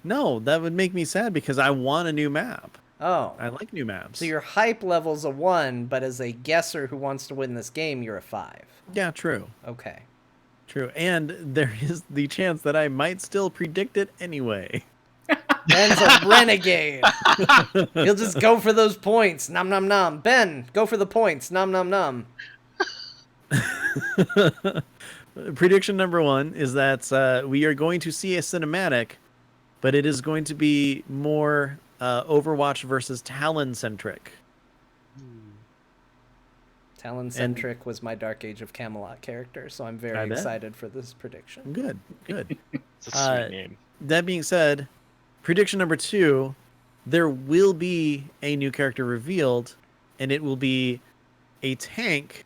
No, that would make me sad because I want a new map. Oh. I like new maps. So your hype level's a 1, but as a guesser who wants to win this game, you're a 5. Yeah, true. Okay. True. And there is the chance that I might still predict it anyway. Ben's a renegade. He'll just go for those points. Nom nom nom. Ben, go for the points. Nom nom nom. Prediction number 1 is that we are going to see a cinematic, but it is going to be more Overwatch versus Talon centric. Talon-centric was my Dark Age of Camelot character, so I'm I very bet. excited for this prediction. Good. It's a sweet name. That being said, prediction number 2, there will be a new character revealed, and it will be a tank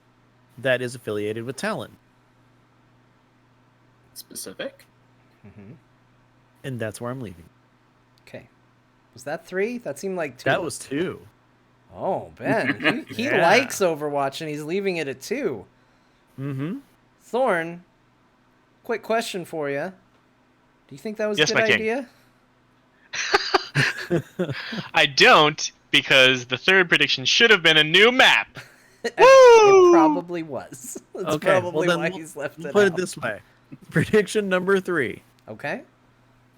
that is affiliated with Talon. Specific. And that's where I'm leaving. Okay. Was that 3? That seemed like 2. That was 2. Oh, Ben. He Yeah. likes Overwatch, and he's leaving it at 2. Mm-hmm. Thorn, quick question for you. Do you think that was Yes, a good my king. idea? I don't, because the third prediction should have been a new map. It probably was. That's Okay, probably well then why we'll- he's left We'll it put out. it this way. Prediction number 3. Okay.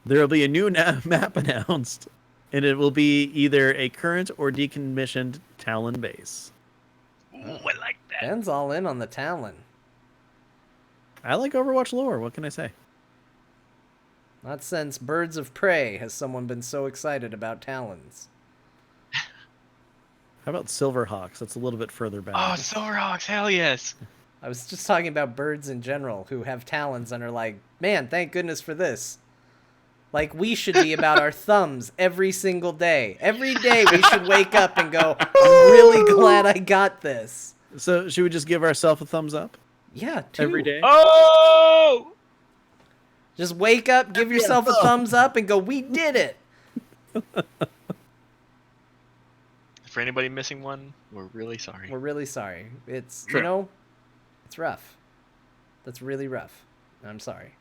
There will be a new map announced, and it will be either a current or decommissioned Talon base. Ooh, I like that. Ben's all in on the Talon. I like Overwatch lore. What can I say? Not since Birds of Prey has someone been so excited about Talons. How about Silverhawks? That's a little bit further back. Oh, Silverhawks, hell yes. I was just talking about birds in general who have talons and are like, man, thank goodness for this. Like, we should be about our thumbs every single day. Every day we should wake up and go, I'm really glad I got this. So should we just give ourselves a thumbs up Yeah, 2. every day? Oh! Just wake up, give yourself a thumbs up, and go, we did it. For anybody missing one, we're really sorry. We're really sorry. It's, Sure. you know, it's rough. That's really rough. I'm sorry.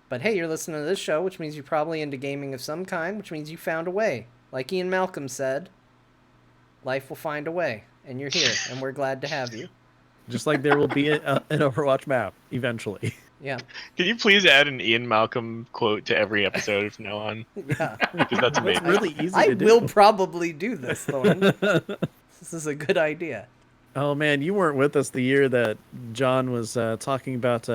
But hey, you're listening to this show, which means you're probably into gaming of some kind, which means you found a way. Like Ian Malcolm said, life will find a way, and you're here, and we're glad to have you. Just like there will be an Overwatch map eventually. Yeah, Can you please add an Ian Malcolm quote to every episode from now on? yeah. Because that's It's amazing. really easy I to do. will probably do this, Thorn. This is a good idea. Oh man, you weren't with us the year that John was talking about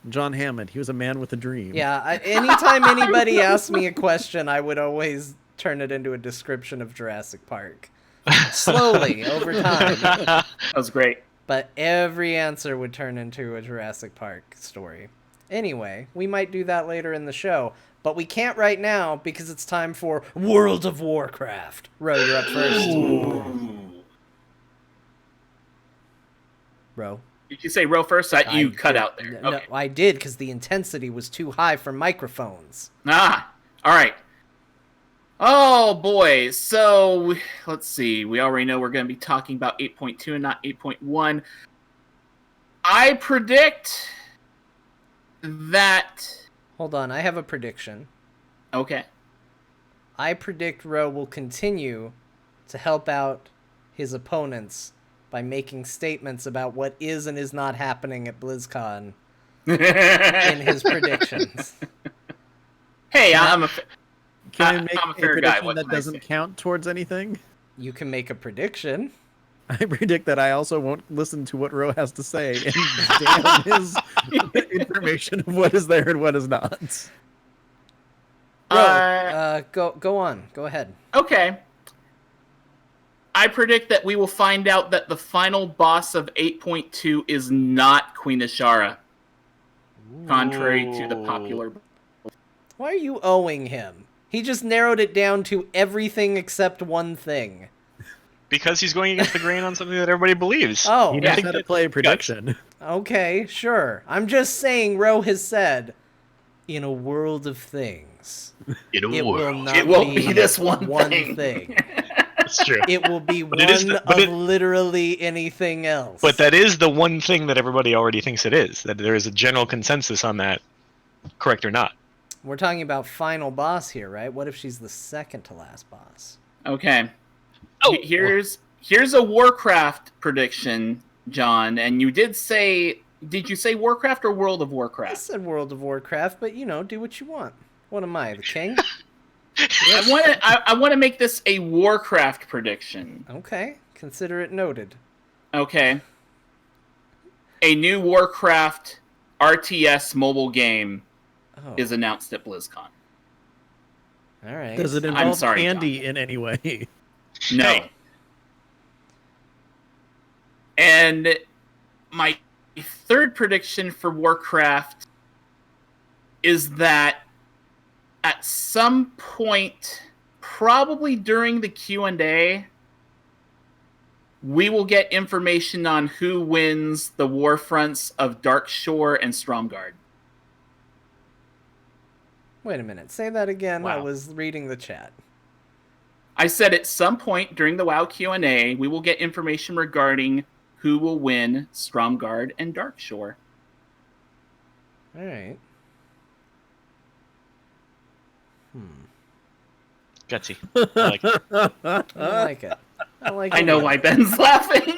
John Hammond. He was a man with a dream. Yeah, anytime anybody asks me a question, I would always turn it into a description of Jurassic Park. Slowly, over time. That was great. But every answer would turn into a Jurassic Park story. Anyway, we might do that later in the show, but we can't right now because it's time for World of Warcraft. Ro, you're up first. Ro. Did you say row first? You cut out there. No, Okay. I did because the intensity was too high for microphones. Ah, all right. Oh boy. So let's see. We already know we're going to be talking about 8.2 and not 8.1. I predict that. Hold on, I have a prediction. Okay. I predict Ro will continue to help out his opponents by making statements about what is and is not happening at BlizzCon in his predictions. Hey, I'm a. Can I make I'm a a fair guy, prediction what that can I doesn't say? count towards anything? You can make a prediction. I predict that I also won't listen to what Ro has to say and damn his information of what is there and what is not. Ro, go on. Go ahead. Okay. I predict that we will find out that the final boss of 8.2 is not Queen Ashara, contrary to the popular. Why are you owing him? He just narrowed it down to everything except one thing. Because he's going against the grain on something that everybody believes. Oh, He Yeah. knows how to play a prediction. okay, sure. I'm just saying Ro has said, in a world of things, In a it will world. not It won't be this one thing. thing. It's true. It will be But it is one the- but of it- literally anything else. But that is the one thing that everybody already thinks it is. That there is a general consensus on that, correct or not. We're talking about final boss here, right? What if she's the second to last boss? Okay. Oh. Here's a Warcraft prediction, John, and you did say Warcraft or World of I Warcraft? said World of Warcraft, but do what you want. What am I, the king? I want to make this a Warcraft prediction. Okay, consider it noted. Okay. A new Warcraft RTS mobile game Oh, is announced at BlizzCon. all right. Does it I'm involve sorry, candy John. in any way? No. Hey. And my third prediction for Warcraft is that at some point, probably during the Q&A, we will get information on who wins the war fronts of Darkshore and Stromgarde. Wait a minute. Say that again. I Wow. was reading the chat. I said at some point during the WoW Q&A, we will get information regarding who will win Stromgarde and Darkshore. All right. Gutsy. I like it. I don't like it. I don't like it. I know either. why Ben's laughing.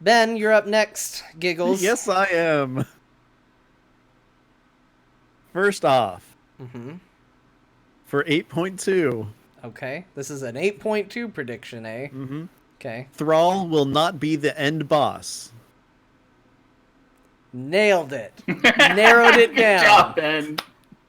Ben, you're up next. Giggles. Yes, I am. First off, Mm-hmm. for 8.2, Okay. This is an 8.2 prediction, eh? mm-hmm. Okay. Thrall will not be the end boss. Nailed it. Narrowed it Good down. job, Ben.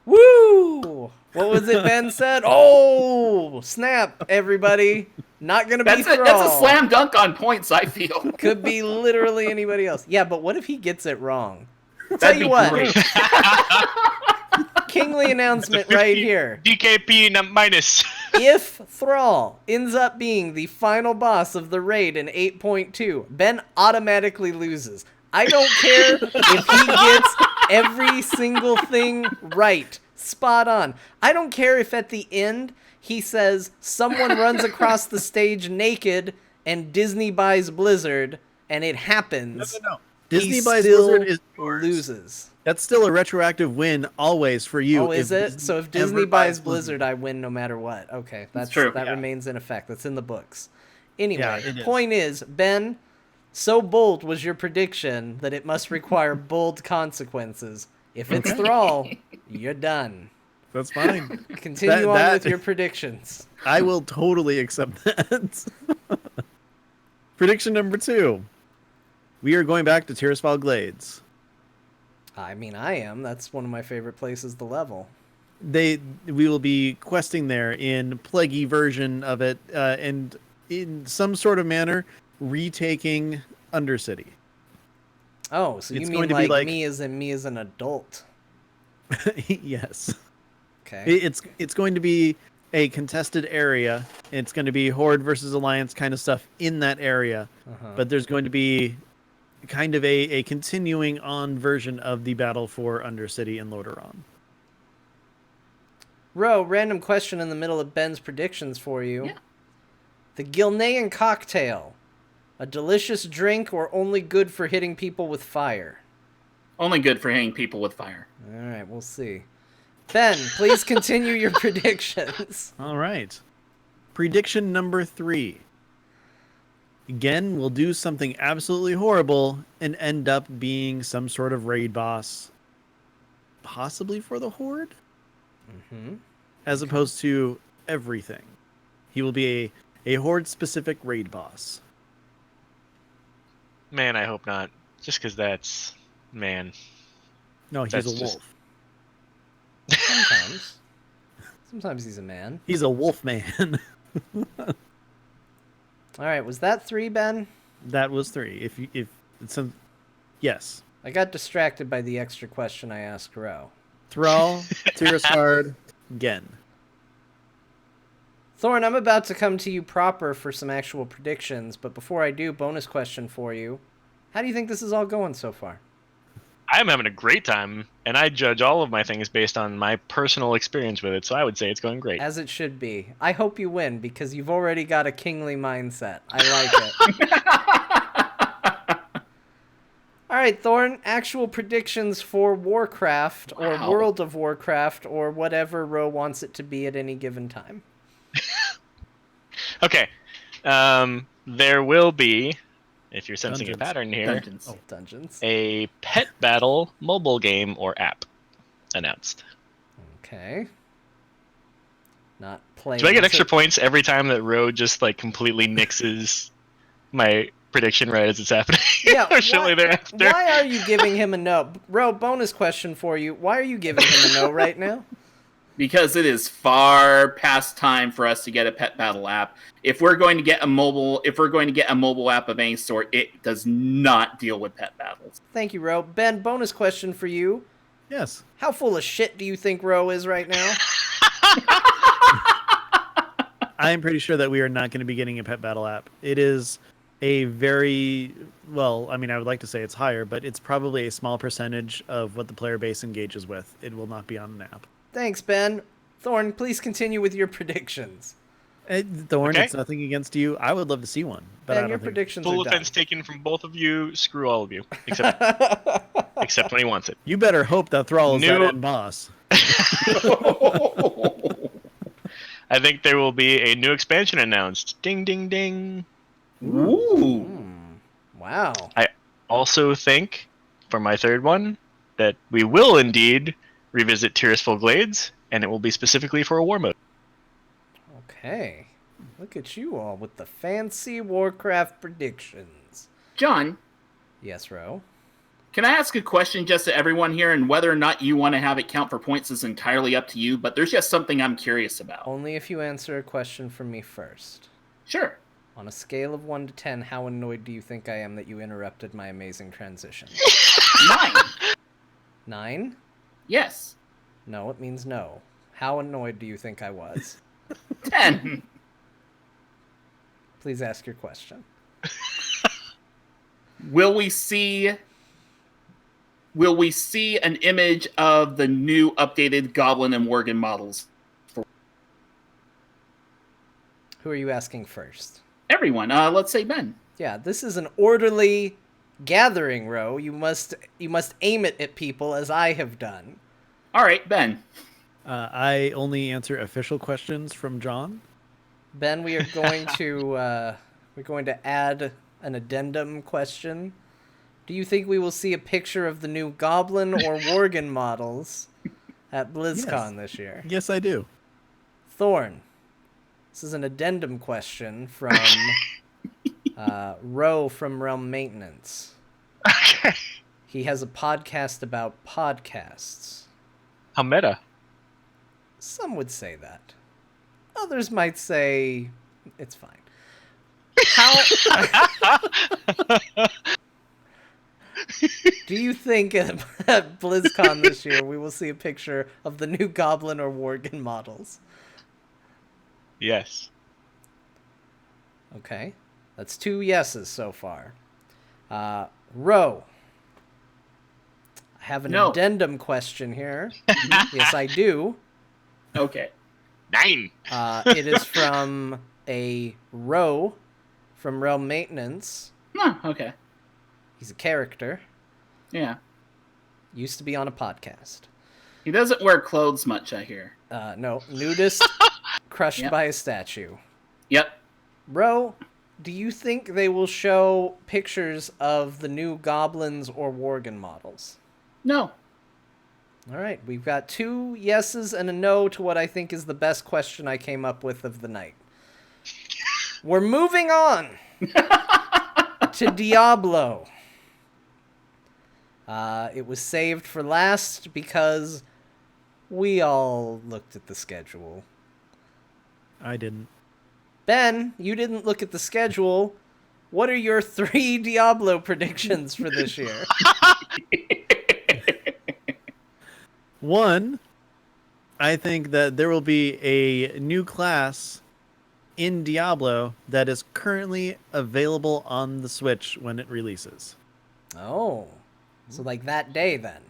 Woo! What was it Ben said? Oh, snap, everybody. Not going to be Thrall. That's a slam dunk on points, I feel. Could be literally anybody else. Yeah, but what if he gets it wrong? Tell That'd you be what. great. Kingly announcement right here. DKP minus. If Thrall ends up being the final boss of the raid in 8.2, Ben automatically loses. I don't care if he gets every single thing right. Spot on. I don't care if at the end he says someone runs across the stage naked and Disney buys Blizzard and it happens. No. Disney He buys still Blizzard is yours. loses. That's still a retroactive win always for you. Oh, is it? So if Disney ever buys Blizzard, I win no matter what. Okay, that's true. That Yeah. remains in effect. That's in the books. Anyway, Yeah, it is. point is, Ben, so bold was your prediction that it must require bold consequences. If it's Thrall, you're done. That's fine. Continue on with your predictions. I will totally accept that. Prediction number 2. We are going back to Tirisfal Glades. I mean, I am. That's one of my favorite places to level. We will be questing there in plaguey version of it, and in some sort of manner retaking Undercity. Oh, so you It's mean going to be like- me as an adult? Yes. Okay. It's going to be a contested area. It's going to be Horde versus Alliance kind of stuff in that area. Uh-huh. But there's going to be kind of a continuing on version of the battle for Undercity and Lordaeron. Ro, random question in the middle of Ben's predictions for you. Yeah. The Gilnean cocktail, a delicious drink or only good for hitting people with fire? Only good for hitting people with fire. All right, we'll see. Ben, please continue your predictions. All right. Prediction number 3. Again, we'll do something absolutely horrible and end up being some sort of raid boss. Possibly for the Horde? Mm-hmm. As opposed to everything. He will be a Horde-specific raid boss. Man, I hope not. Just because that's... Man. No, he's That's a just- wolf. Sometimes. Sometimes he's a man. He's a wolf man. All right, was that 3, Ben? That was 3. If it's some... Yes. I got distracted by the extra question I asked Ro. Thrall, Tirisfal, Gen. Thorn, I'm about to come to you proper for some actual predictions, but before I do, bonus question for you. How do you think this is all going so far? I'm having a great time, and I judge all of my things based on my personal experience with it, so I would say it's going great. As it should be. I hope you win, because you've already got a kingly mindset. I like it. All right, right, Thorn, actual predictions for Warcraft or Wow. World of Warcraft or whatever Rho wants it to be at any given time. Okay. There will be, if you're sensing Dungeons. a pattern here, Dungeons. Oh, dungeons. a pet battle mobile game or app announced. Okay. Not playing. Do I get extra points every time that Rho just like completely nixes my prediction right as it's happening? Yeah, or shortly thereafter? Why are you giving him a no? Rho, bonus question for you. Why are you giving him a no right now? Because it is far past time for us to get a pet battle app. If we're going to get a mobile app of any sort, it does not deal with pet battles. Thank you, Rho. Ben, bonus question for you. Yes. How full of shit do you think Rho is right now? I am pretty sure that we are not going to be getting a pet battle app. It is a very, well, I mean, I would like to say it's higher, but it's probably a small percentage of what the player base engages with. It will not be on an app. Thanks, Ben. Thorn, please continue with your predictions. Thorn, Okay. it's nothing against you. I would love to see one, but I Ben, don't your think... predictions Full are done. offense taken from both of you. Screw all of you, except except when he wants it. You better hope that Thrall is that New- end boss. I think there will be a new expansion announced. Ding, ding, ding. Ooh. Wow. I also think, for my third one, that we will indeed revisit Tearsful Glades, and it will be specifically for a war mode. Okay. Look at you all with the fancy Warcraft predictions. John, Yes, Rho. can I ask a question just to everyone here, and whether or not you want to have it count for points is entirely up to you, but there's just something I'm curious about. Only if you answer a question from me first. Sure. On a scale of 1 to 10, how annoyed do you think I am that you interrupted my amazing transition? 9. 9? Yes. No, it means no. How annoyed do you think I was? 10. Please ask your question. Will we see an image of the new updated Goblin and Worgen models? Who are you asking first? Everyone, let's say Ben. Yeah, this is an orderly gathering, Rho. You must aim it at people as I have done. All right, Ben. I only answer official questions from John. Ben, we are going to add an addendum question. Do you think we will see a picture of the new Goblin or Worgen models at BlizzCon this year? Yes, I do. Thorn, this is an addendum question from Rho from Realm Maintenance. Okay. He has a podcast about podcasts. How meta. Some would say that. Others might say it's fine. Do you think at BlizzCon this year we will see a picture of the new Goblin or Worgen models? Yes. Okay. That's 2 yeses so far. Rho. I have an No. addendum question here. Yes, I do. Okay. 9. It is from a Rho from Realm Maintenance. No, okay. He's a character. Yeah. Used to be on a podcast. He doesn't wear clothes much, I hear. No, nudist crushed Yep. by a statue. Yep. Bro, do you think they will show pictures of the new Goblins or Worgen models? No. All right, we've got 2 yeses and a no to what I think is the best question I came up with of the night. We're moving on to Diablo. It was saved for last because we all looked at the schedule. I didn't. Ben, you didn't look at the schedule. What are your 3 Diablo predictions for this year? 1, I think that there will be a new class in Diablo that is currently available on the Switch when it releases. Oh, so like that day then.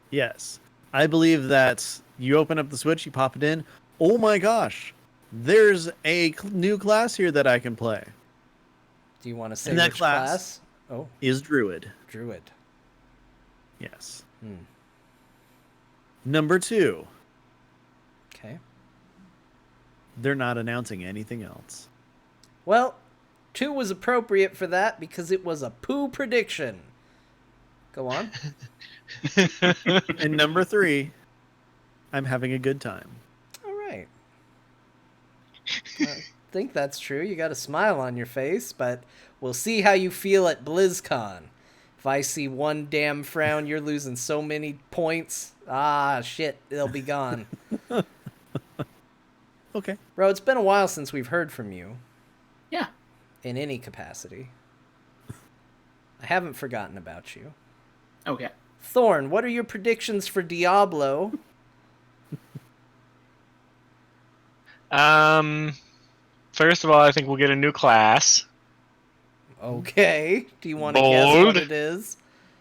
Yes. I believe that you open up the Switch, you pop it in. Oh my gosh, there's a new class here that I can play. Do you want to say And that which class- class? Oh, Is Druid. Druid. Yes. Hmm. Number 2, Okay. they're not announcing anything else. Well, 2 was appropriate for that because it was a poo prediction. Go on. And number 3, I'm having a good time. All right. I think that's true. You got a smile on your face, but we'll see how you feel at BlizzCon. If I see one damn frown, you're losing so many points. Ah, shit, they'll be gone. Okay. Bro, it's been a while since we've heard from you Yeah. in any capacity. I haven't forgotten about you. Okay. Thorn, what are your predictions for Diablo? First of all, I think we'll get a new class. Okay. Do you want to guess what Bold. it is?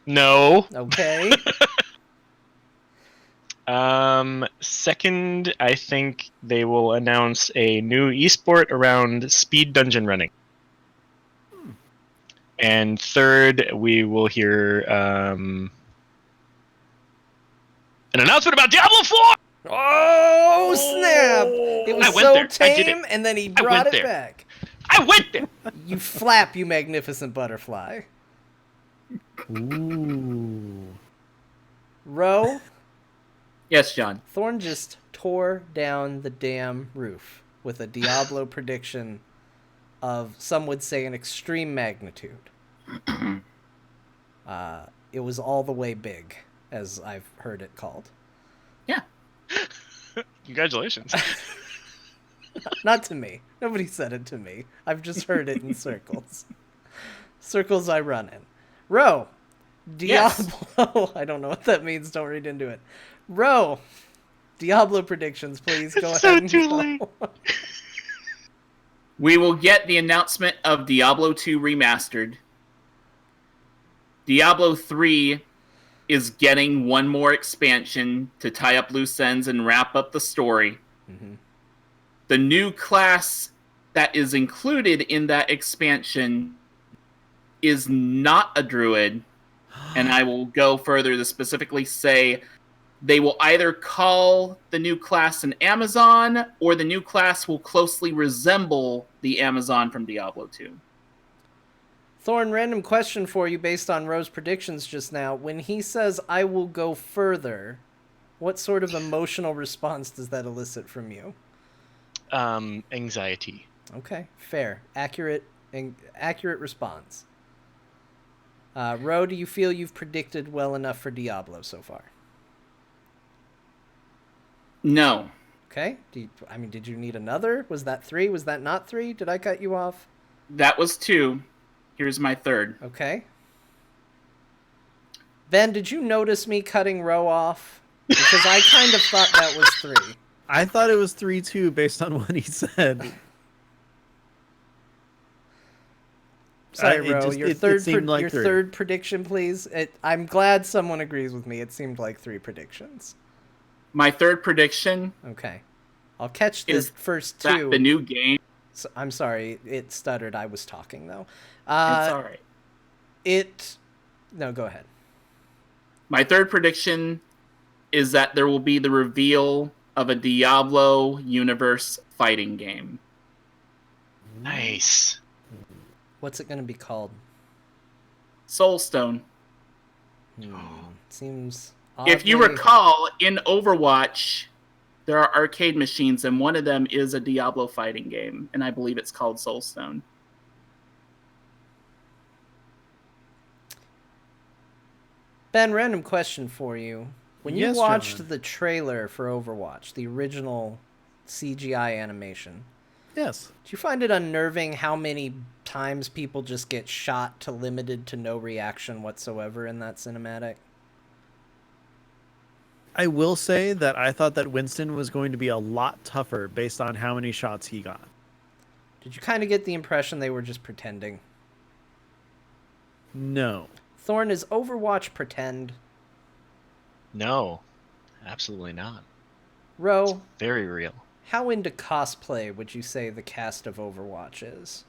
No. Okay. Second, I think they will announce a new esport around speed dungeon running. And third, we will hear an announcement about Diablo 4! Oh, snap! It was I went so there. I did it. tame, and then he I brought went it there. back. I went there! You flap, you magnificent butterfly. Ooh. Ro, Yes, John. Thorn just tore down the damn roof with a Diablo prediction of, some would say, an extreme magnitude. It was all the way big, as I've heard it called. Yeah. Congratulations. Not to me. Nobody said it to me. I've just heard it in circles. Circles I run in. Ro, Diablo. Yes. I don't know what that means. Don't read into it. Ro, Diablo predictions, please. Go So ahead. And too go. late. We will get the announcement of Diablo 2 Remastered. Diablo 3 is getting one more expansion to tie up loose ends and wrap up the story. Mm-hmm. The new class that is included in that expansion is not a druid, and I will go further to specifically say they will either call the new class an Amazon, or the new class will closely resemble the Amazon from Diablo 2. Thorn, random question for you based on Ro's predictions just now. When he says, I will go further, what sort of emotional response does that elicit from you? Anxiety. Okay, fair. Accurate response. Ro, do you feel you've predicted well enough for Diablo so far? No. Okay. Did you need another? Was that 3? Was that not 3? Did I cut you off? That was 2. Here's my third. Okay. Ben, did you notice me cutting Ro off? Because I kind of thought that was 3. I thought it was 3 too, based on what he said. Sorry, It Ro. just- Your it third seemed like your 3. third prediction, please. I'm glad someone agrees with me. It seemed like 3 predictions. My third prediction Okay. I'll catch the is first that 2. the new game... So, I'm sorry, it stuttered. I was talking, though. It's all right. No, go ahead. My third prediction is that there will be the reveal of a Diablo universe fighting game. Nice. What's it going to be called? Soulstone. Seems If you oddly- recall, in Overwatch, there are arcade machines, and one of them is a Diablo fighting game, and I believe it's called Soulstone. Ben, random question for you. When you Yes, watched John. the trailer for Overwatch, the original CGI animation, Yes. did you find it unnerving how many times people just get shot to limited to no reaction whatsoever in that cinematic? I will say that I thought that Winston was going to be a lot tougher based on how many shots he got. Did you kind of get the impression they were just pretending? No. Thorn, is Overwatch pretend? No, absolutely not. Ro, Very real. how into cosplay would you say the cast of Overwatch is?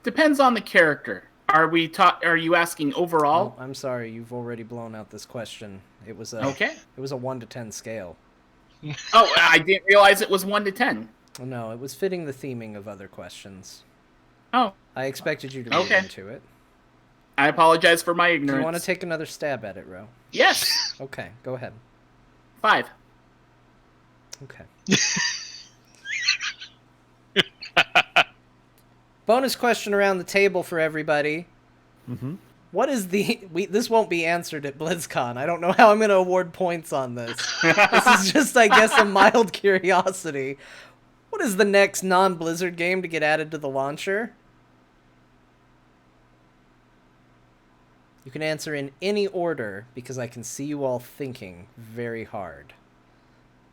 Depends on the character. Are you asking overall? Oh, I'm sorry, you've already blown out this question. It was a Okay. It was a 1 to 10 scale. Oh, I didn't realize it was 1 to 10. No, it was fitting the theming of other questions. Oh, I expected you to read Okay. into it. I apologize for my Do ignorance. you want to take another stab at it, Ro? Yes. Okay, go ahead. 5. Okay. Bonus question around the table for everybody. Mm-hmm. What is this won't be answered at BlizzCon. I don't know how I'm going to award points on this. This is just, I guess, a mild curiosity. What is the next non-Blizzard game to get added to the launcher? You can answer in any order because I can see you all thinking very hard.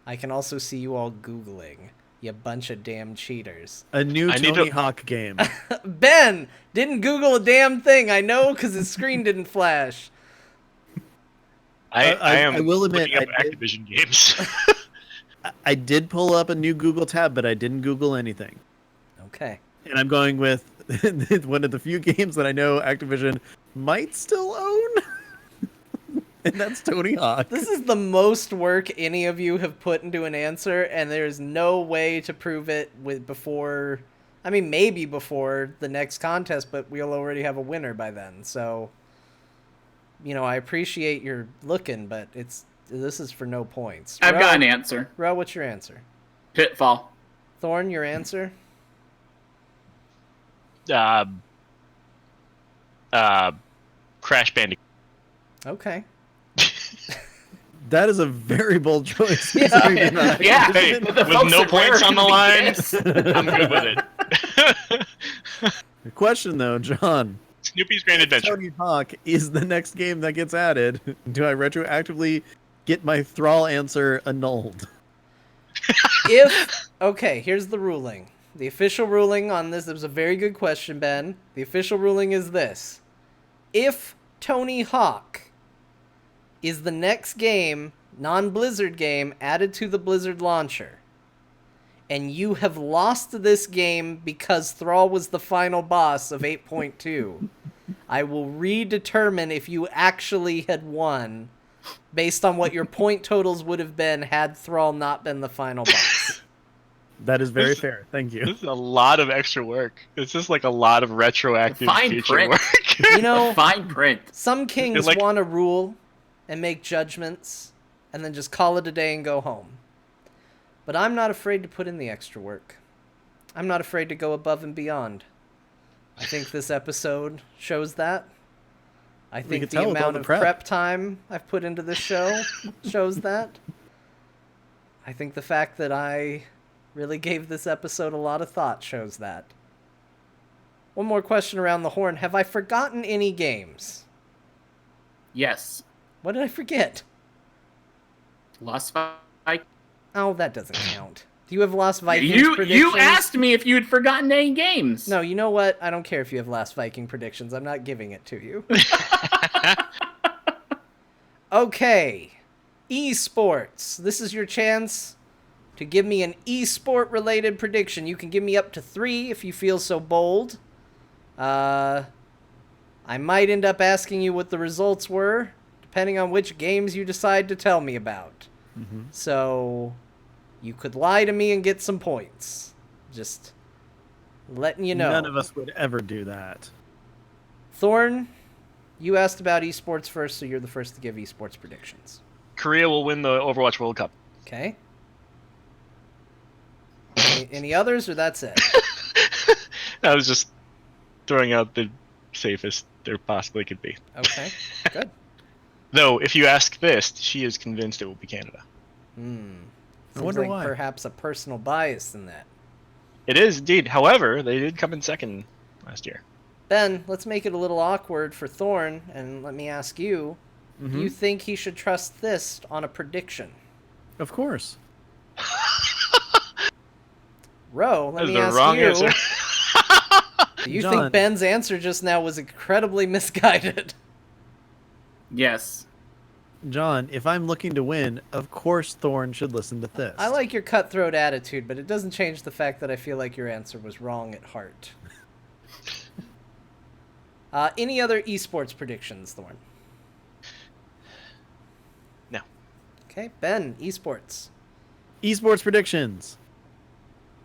I can also see you all Googling. You bunch of damn cheaters. A new Tony Hawk game. Ben didn't Google a damn thing. I know because his screen didn't flash. I will admit, looking up Activision games. I did pull up a new Google tab, but I didn't Google anything. Okay. And I'm going with one of the few games that I know Activision might still own. And that's Tony Hawk. This is the most work any of you have put into an answer, and there's no way to prove it before... I mean, maybe before the next contest, but we'll already have a winner by then. So, you know, I appreciate your looking, but this is for no points. I've got an answer. Ro, what's your answer? Pitfall. Thorn, your answer? Crash Bandicoot. Okay. That is a very bold choice. Yeah. Yeah. Hey, The with folks no at Rare points on the line, yes. I'm good with it. The question, though, John. Snoopy's Grand Adventure. Tony Hawk is the next game that gets added. Do I retroactively get my Thrall answer annulled? Okay, here's the ruling. The official ruling on this, it was a very good question, Ben. The official ruling is this. If Tony Hawk is the next game, non-Blizzard game, added to the Blizzard launcher, and you have lost this game because Thrall was the final boss of 8.2, I will redetermine if you actually had won based on what your point totals would have been had Thrall not been the final boss. That is very fair. Thank you. This is a lot of extra work. It's just like a lot of retroactive Fine future print. work. You know, Fine print. some kings like- want to rule and make judgments and then just call it a day and go home. But I'm not afraid to put in the extra work. I'm not afraid to go above and beyond. I think this episode shows that. I think could the tell with all amount the of prep. prep time I've put into this show shows that. I think the fact that I really gave this episode a lot of thought shows that. One more question around the horn. Have I forgotten any games? Yes. What did I forget? Lost Vikings. Oh, that doesn't count. Do you have Lost Vikings You predictions? asked me if you had forgotten any games. No, you know what? I don't care if you have Last Viking predictions. I'm not giving it to you. Okay. Esports. This is your chance to give me an esport related prediction. You can give me up to 3 if you feel so bold. I might end up asking you what the results were, depending on which games you decide to tell me about. Mm-hmm. So, you could lie to me and get some points. Just letting you know. None of us would ever do that. Thorn, you asked about esports first, so you're the first to give esports predictions. Korea will win the Overwatch World Cup. Okay. Any others, or that's it? I was just throwing out the safest there possibly could be. Okay, good. Though, if you ask this, she is convinced it will be Canada. I Seems wonder like why. perhaps a personal bias in that. It is indeed. However, they did come in second last year. Ben, let's make it a little awkward for Thorn, and let me ask you, do you think he should trust this on a prediction? Of course. Ro, let That is me the ask wrong you, answer. do you John. think Ben's answer just now was incredibly misguided? Yes. John, if I'm looking to win, of course Thorn should listen to this. I like your cutthroat attitude, but it doesn't change the fact that I feel like your answer was wrong at heart. Any other esports predictions, Thorn? No. Okay, Ben, esports. Esports predictions.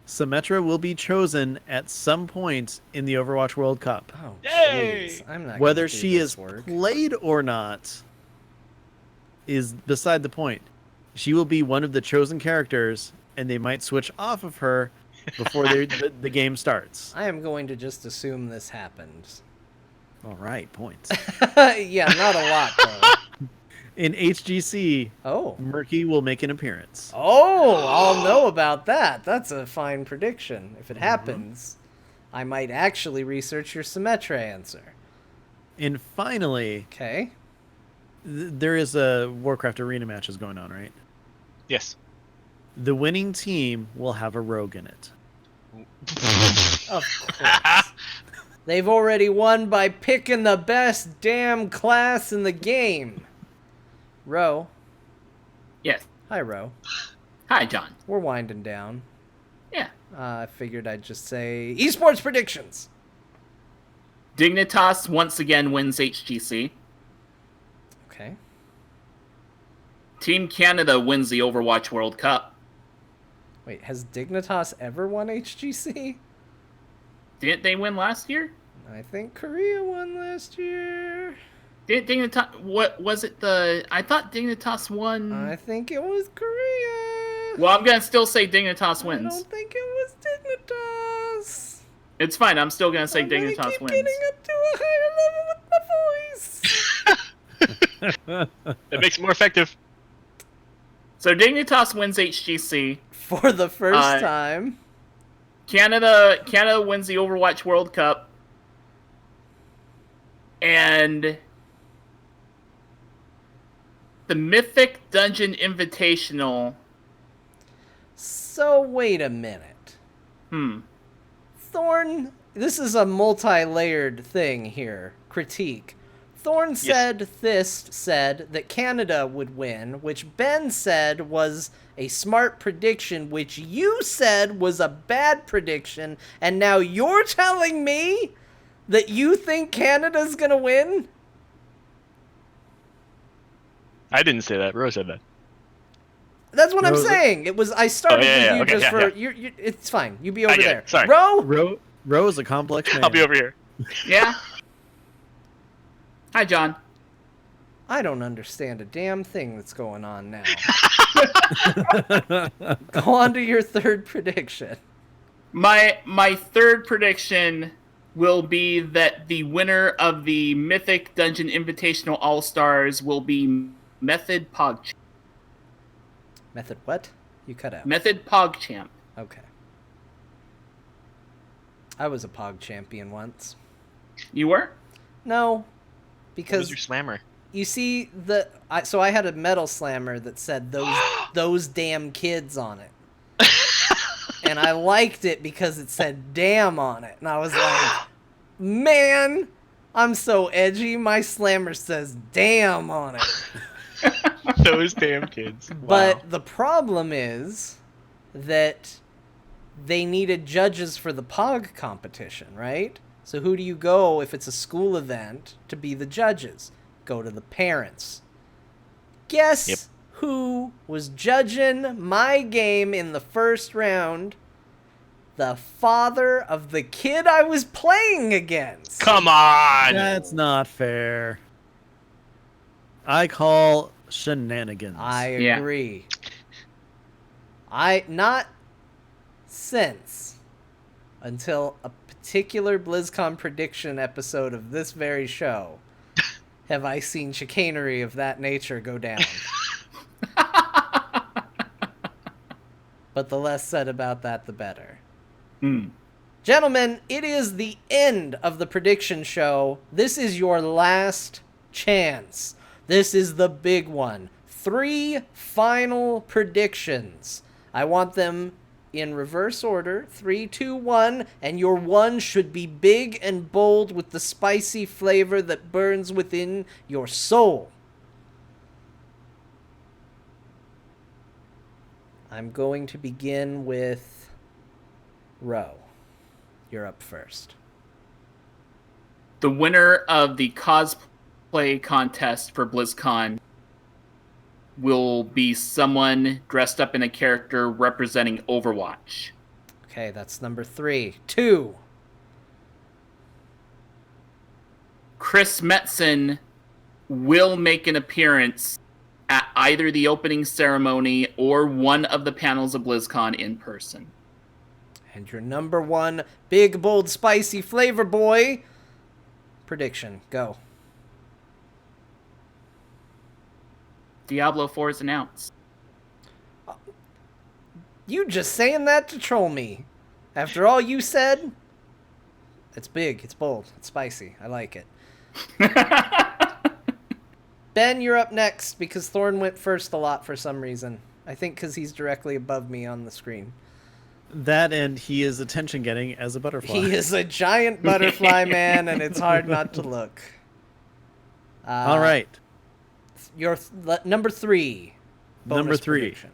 Symmetra will be chosen at some point in the Overwatch World Cup. Oh, Yay! jeez. I'm not Whether gonna do she this is work. played or not is beside the point. She will be one of the chosen characters, and they might switch off of her before the game starts. I am going to just assume this happens. All right, points. Yeah, not a lot, though. In HGC, Oh. Murky will make an appearance. Oh, I'll know about that. That's a fine prediction. If it happens, I might actually research your Symmetra answer. And finally, Okay. there is a Warcraft arena matches going on, right? Yes. The winning team will have a rogue in it. Of course. They've already won by picking the best damn class in the game. Ro. Yes. Hi, Ro. Hi, John. We're winding down. Yeah. I figured I'd just say esports predictions. Dignitas once again wins HGC. Okay. Team Canada wins the Overwatch World Cup. Wait, has Dignitas ever won HGC? Didn't they win last year? I think Korea won last year. Didn't Dignitas... What was it I thought Dignitas won... I think it was Korea. Well, I'm going to still say Dignitas I wins. don't think it was Dignitas. It's fine. I'm still going to say I'm gonna Dignitas keep wins. getting up to a higher level with my voice. It makes it more effective. So Dignitas wins HGC. For the first time. Canada wins the Overwatch World Cup. And the Mythic Dungeon Invitational. So, wait a minute. Thorn, this is a multi-layered thing here. Critique. Thorn said, Thist said that Canada would win, which Ben said was a smart prediction, which you said was a bad prediction, and now you're telling me that you think Canada's gonna win? I didn't say that. Rose said that. That's what I'm Rose- saying. It was I started yeah, with yeah, you okay, just yeah, for yeah. you. It's fine. You be over get there. it. Sorry. Ro, Ro is a complex man. I'll be over here. Yeah? Hi, John. I don't understand a damn thing that's going on now. Go on to your third prediction. My third prediction will be that the winner of the Mythic Dungeon Invitational All-Stars will be Method PogChamp. Method what? You cut out. Method PogChamp. Okay. I was a Pog champion once. You were? No, What was because your slammer? you see so I had a metal slammer that said those damn kids on it. And I liked it because it said damn on it. And I was like, man, I'm so edgy. My slammer says damn on it. Those damn kids. But the problem is that they needed judges for the POG competition, right? So who do you go if it's a school event to be the judges? Go to the parents. Guess Yep. who was judging my game in the first round? The father of the kid I was playing against. Come on! That's not fair. I call shenanigans. I Yeah. agree. Not since until a particular BlizzCon prediction episode of this very show have I seen chicanery of that nature go down. But the less said about that, the better. Gentlemen, it is the end of the prediction show. This is your last chance. This is the big one. 3 final predictions. I want them in reverse order. 3, 2, 1. And your 1 should be big and bold with the spicy flavor that burns within your soul. I'm going to begin with Ro. You're up first. The winner of the cosplay contest for BlizzCon will be someone dressed up in a character representing Overwatch. Okay, that's number 3. 2. Chris Metzen will make an appearance at either the opening ceremony or one of the panels of BlizzCon in person. And your number 1 big, bold, spicy flavor boy prediction. Go. Diablo 4 is announced. You just saying that to troll me. After all you said, it's big, it's bold, it's spicy. I like it. Ben, you're up next because Thorn went first a lot for some reason. I think because he's directly above me on the screen. That and he is attention getting as a butterfly. He is a giant butterfly man, and it's hard not to look. All right. Your number 3. Number 3. Prediction.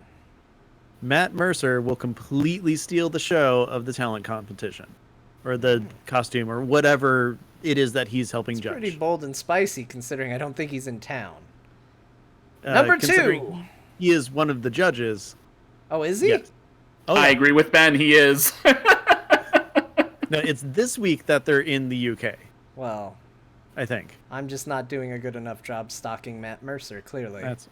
Matt Mercer will completely steal the show of the talent competition, or the costume, or whatever it is that he's helping It's judge. pretty bold and spicy, considering I don't think he's in town. Number 2. He is one of the judges. Oh, is he? Yes. Oh, I yeah. agree with Ben, he is. No, it's this week that they're in the UK, Well, I think. I'm just not doing a good enough job stalking Matt Mercer, clearly. That's.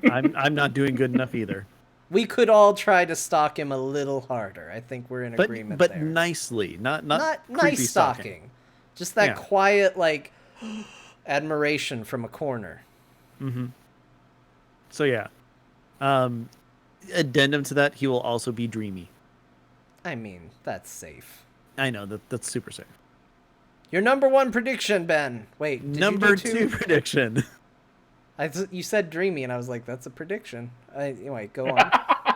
I'm not doing good enough either. We could all try to stalk him a little harder. I think we're in agreement But there. nicely, not Not creepy nice stalking. Just that Yeah. quiet, like, admiration from a corner. Mm-hmm. So yeah, addendum to that, he will also be dreamy. I mean, that's safe. I know that's super safe. Your number 1 prediction, Ben. Wait, did Number you do 2 prediction. You said dreamy, and I was like, that's a prediction. Anyway, go on.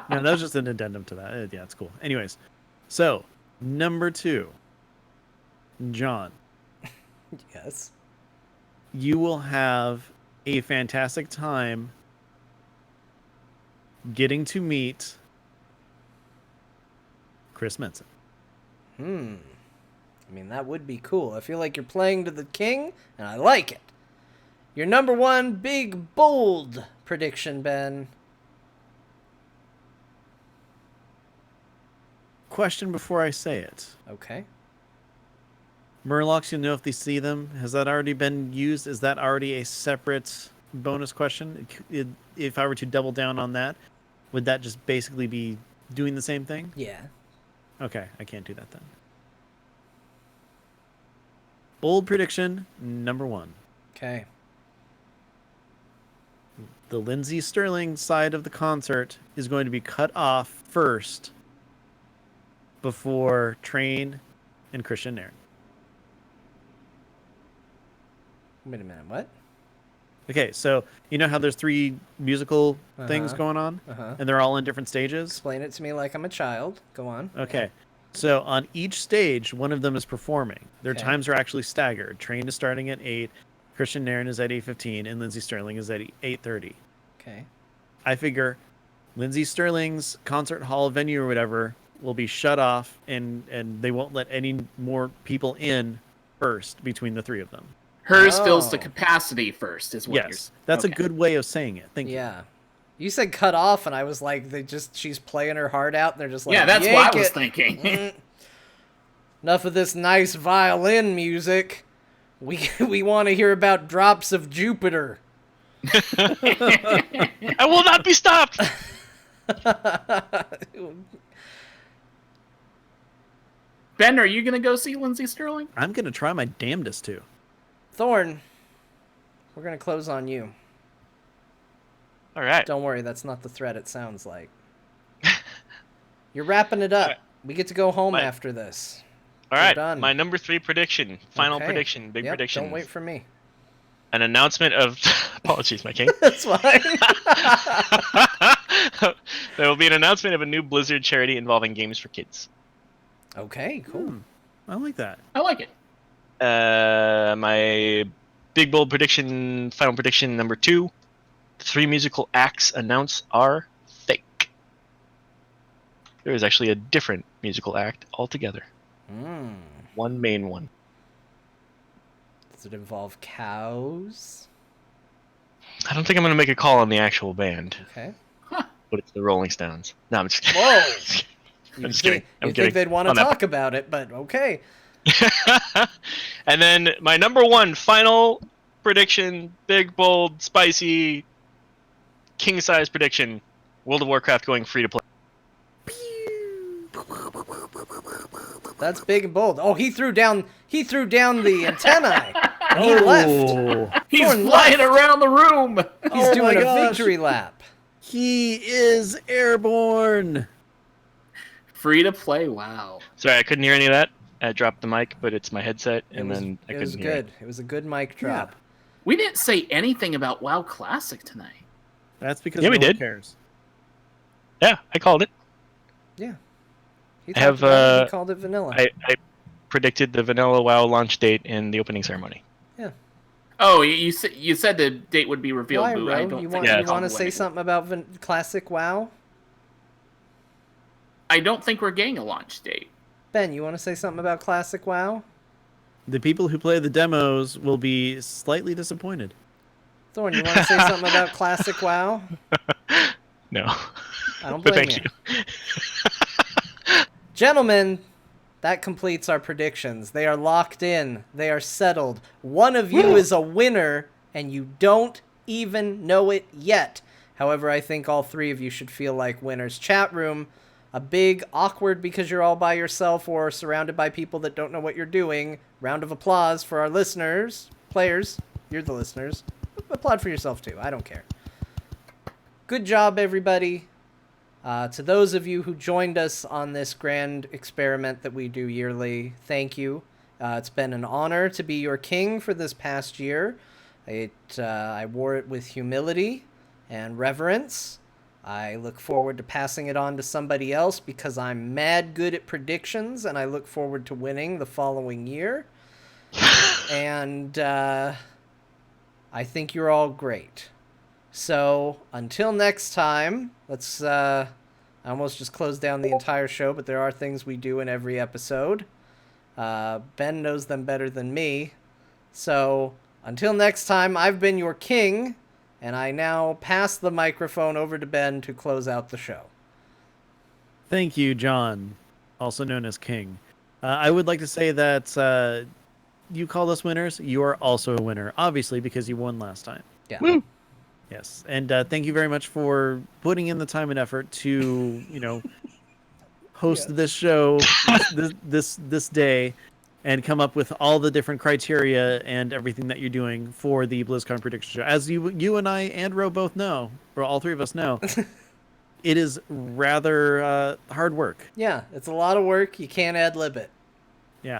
No, that was just an addendum to that. Yeah, it's cool. Anyways, so number 2, John, Yes. you will have a fantastic time getting to meet Chris Metzen. I mean, that would be cool. I feel like you're playing to the king, and I like it. Your number 1 big, bold prediction, Ben. Question before I say it. Okay. Murlocs, you'll know if they see them. Has that already been used? Is that already a separate bonus question? If I were to double down on that, would that just basically be doing the same thing? Yeah. Okay, I can't do that then. Bold prediction number 1. Okay. The Lindsey Sterling side of the concert is going to be cut off first before Train and Christian Nairn. Wait a minute, what? Okay, so you know how there's 3 musical things Uh-huh. going on? Uh-huh. And they're all in different stages? Explain it to me like I'm a child. Go on. Okay. So on each stage, one of them is performing. Their Okay. times are actually staggered. Train is starting at 8, Christian Nairn is at 8:15, and Lindsey Sterling is at 8:30. Okay. I figure Lindsey Sterling's concert hall venue or whatever will be shut off, and they won't let any more people in first between the 3 of them. Hers fills the Oh. capacity first, is what Yes, that's okay. a good way of saying it. Thank you. Yeah. You said cut off, and I was like, she's playing her heart out, and they're just like, Yeah, that's yank what I was it. thinking. Enough of this nice violin music. We want to hear about drops of Jupiter. I will not be stopped. Ben, are you going to go see Lindsey Sterling? I'm going to try my damnedest to. Thorn, we're going to close on you. All right. Don't worry, that's not the threat it sounds like. You're wrapping it up. Right. We get to go home My- after this. All We're right. done. My number 3 prediction, final Okay. prediction, big Yep, prediction. Don't wait for me. An announcement of apologies, my king. That's fine. There will be an announcement of a new Blizzard charity involving games for kids. Okay, cool. I like that. I like it. My big bold prediction, final prediction number 2: 3 musical acts announced are fake. There is actually a different musical act altogether. Mm. One main one. Does it involve cows? I don't think I'm going to make a call on the actual band, Okay. but it's the Rolling Stones. No, I'm just kidding. Whoa! I'm just kidding. I'm You kidding. think they'd want to On that talk about it, but okay. And then my number one final prediction, big, bold, spicy, king-size prediction, World of Warcraft going free to play. That's big and bold. Oh, he threw down the antennae. And he left. He's Thorn flying left. around the room. He's Oh doing my a gosh. victory lap. He is airborne. Free to play. Wow. Sorry, I couldn't hear any of that. I dropped the mic, but it's my headset, and then I It was couldn't hear good. It was a good mic drop. We didn't say anything about WoW Classic tonight. That's because Yeah, no we one did. cares. Yeah, I called it. Yeah. He I have, talked about it. He called it vanilla. I predicted the vanilla WoW launch date in the opening ceremony. Yeah. Oh, you said the date would be revealed. Why, Boo. I Ro? don't You think want, we're you want to going say anywhere. something about classic WoW? I don't think we're getting a launch date. Ben, you want to say something about classic WoW? The people who play the demos will be slightly disappointed. Thorn, you want to say something about classic WoW? No. I don't But blame thank you. Gentlemen, that completes our predictions. They are locked in. They are settled. One of you is a winner, and you don't even know it yet. However, I think all three of you should feel like winners. Chat room, a big awkward because you're all by yourself or surrounded by people that don't know what you're doing. Round of applause for our listeners. Players, you're the listeners. Applaud for yourself too. I don't care. Good job, everybody. To those of you who joined us on this grand experiment that we do yearly, thank you. It's been an honor to be your king for this past year. I wore it with humility and reverence. I look forward to passing it on to somebody else because I'm mad good at predictions, and I look forward to winning the following year. And I think you're all great. So, until next time, let's, I almost just closed down the entire show, but there are things we do in every episode. Ben knows them better than me. So, until next time, I've been your king, and I now pass the microphone over to Ben to close out the show. Thank you, John, also known as King. I would like to say that you called us winners. You are also a winner, obviously, because you won last time. Yeah. Woo! Yes, and thank you very much for putting in the time and effort to, host this show this day, and come up with all the different criteria and everything that you're doing for the BlizzCon Predictions show. As you and I and Ro both know, or all three of us know, it is rather hard work. Yeah, it's a lot of work. You can't ad-lib it. Yeah.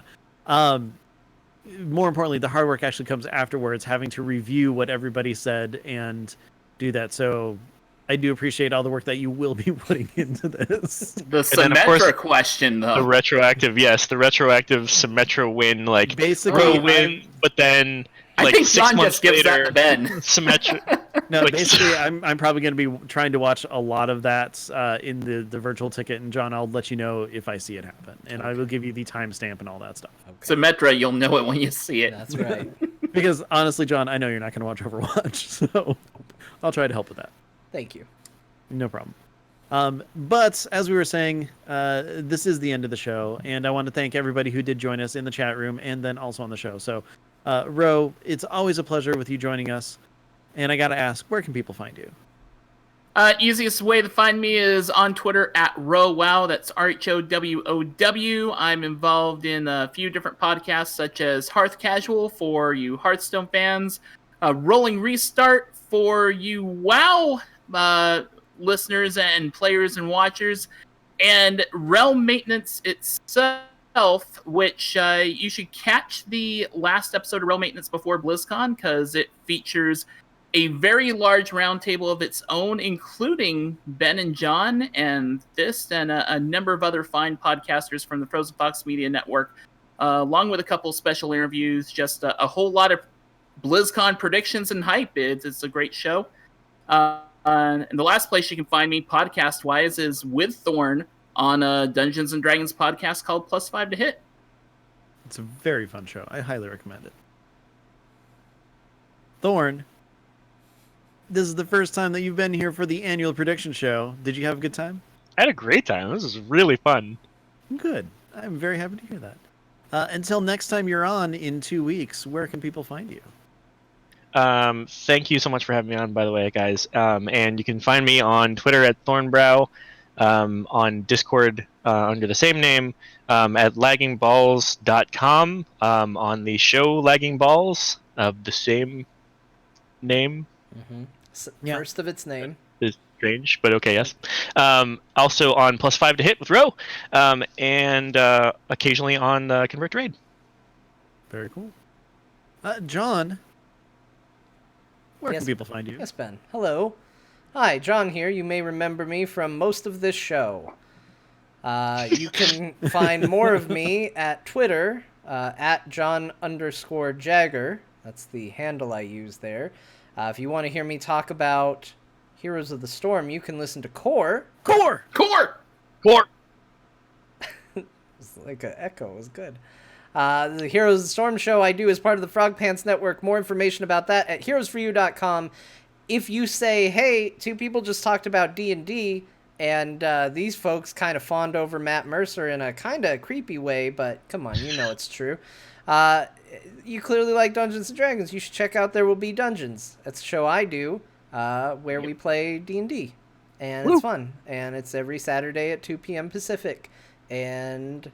More importantly, the hard work actually comes afterwards, having to review what everybody said and do that. So I do appreciate all the work that you will be putting into this. The then, of course, Symmetra question, though. The retroactive Symmetra win, like Basically, Ro win, but then I like think 6 John months just gives that later, to Ben. Symmetra. No, Like- basically, I'm probably going to be trying to watch a lot of that in the virtual ticket. And John, I'll let you know if I see it happen, and I will give you the timestamp and all that stuff. Okay. Symmetra, you'll know it when you see it. That's right. Because honestly, John, I know you're not going to watch Overwatch, so I'll try to help with that. Thank you. No problem. But as we were saying, this is the end of the show, and I want to thank everybody who did join us in the chat room and then also on the show. So, Ro, it's always a pleasure with you joining us. And I got to ask, where can people find you? Easiest way to find me is on Twitter at RhoWow. That's RHOWOW. I'm involved in a few different podcasts, such as Hearth Casual for you Hearthstone fans, Rolling Restart for you WoW listeners and players and watchers, and Realm Maintenance itself, which you should catch the last episode of Realm Maintenance before BlizzCon, because it features a very large roundtable of its own, including Ben and John and this and a number of other fine podcasters from the Frozen Fox Media Network, along with a couple special interviews, just a whole lot of BlizzCon predictions and hype. It's a great show. And the last place you can find me podcast-wise is with Thorn on a Dungeons & Dragons podcast called Plus 5 to Hit. It's a very fun show. I highly recommend it. Thorn, this is the first time that you've been here for the annual prediction show. Did you have a good time? I had a great time. This was really fun. Good. I'm very happy to hear that. Until next time you're on in 2 weeks, where can people find you? Thank you so much for having me on, by the way, guys. And you can find me on Twitter at Thornbrow, on Discord under the same name, at laggingballs.com, on the show Lagging Balls of the same name. Mm-hmm. Yeah. First of its name. Is strange, but okay, yes. Also on +5 to hit with Rho, and occasionally on Convert to Raid. Very cool. John, where Yes. can people find you? Yes, Ben. Hello. Hi, John here. You may remember me from most of this show. You can find more of me at Twitter, at John_Jagger. That's the handle I use there. If you want to hear me talk about Heroes of the Storm, you can listen to Core. Core! Core! It's like an echo. It was good. The Heroes of the Storm show I do as part of the Frog Pants Network. More information about that at heroesforyou.com. If you say, hey, two people just talked about D&D, and these folks kind of fawned over Matt Mercer in a kind of creepy way, but come on, you know it's true. You clearly like Dungeons & Dragons. You should check out There Will Be Dungeons. That's a show I do where we play D&D. And it's fun. And it's every Saturday at 2 p.m. Pacific. And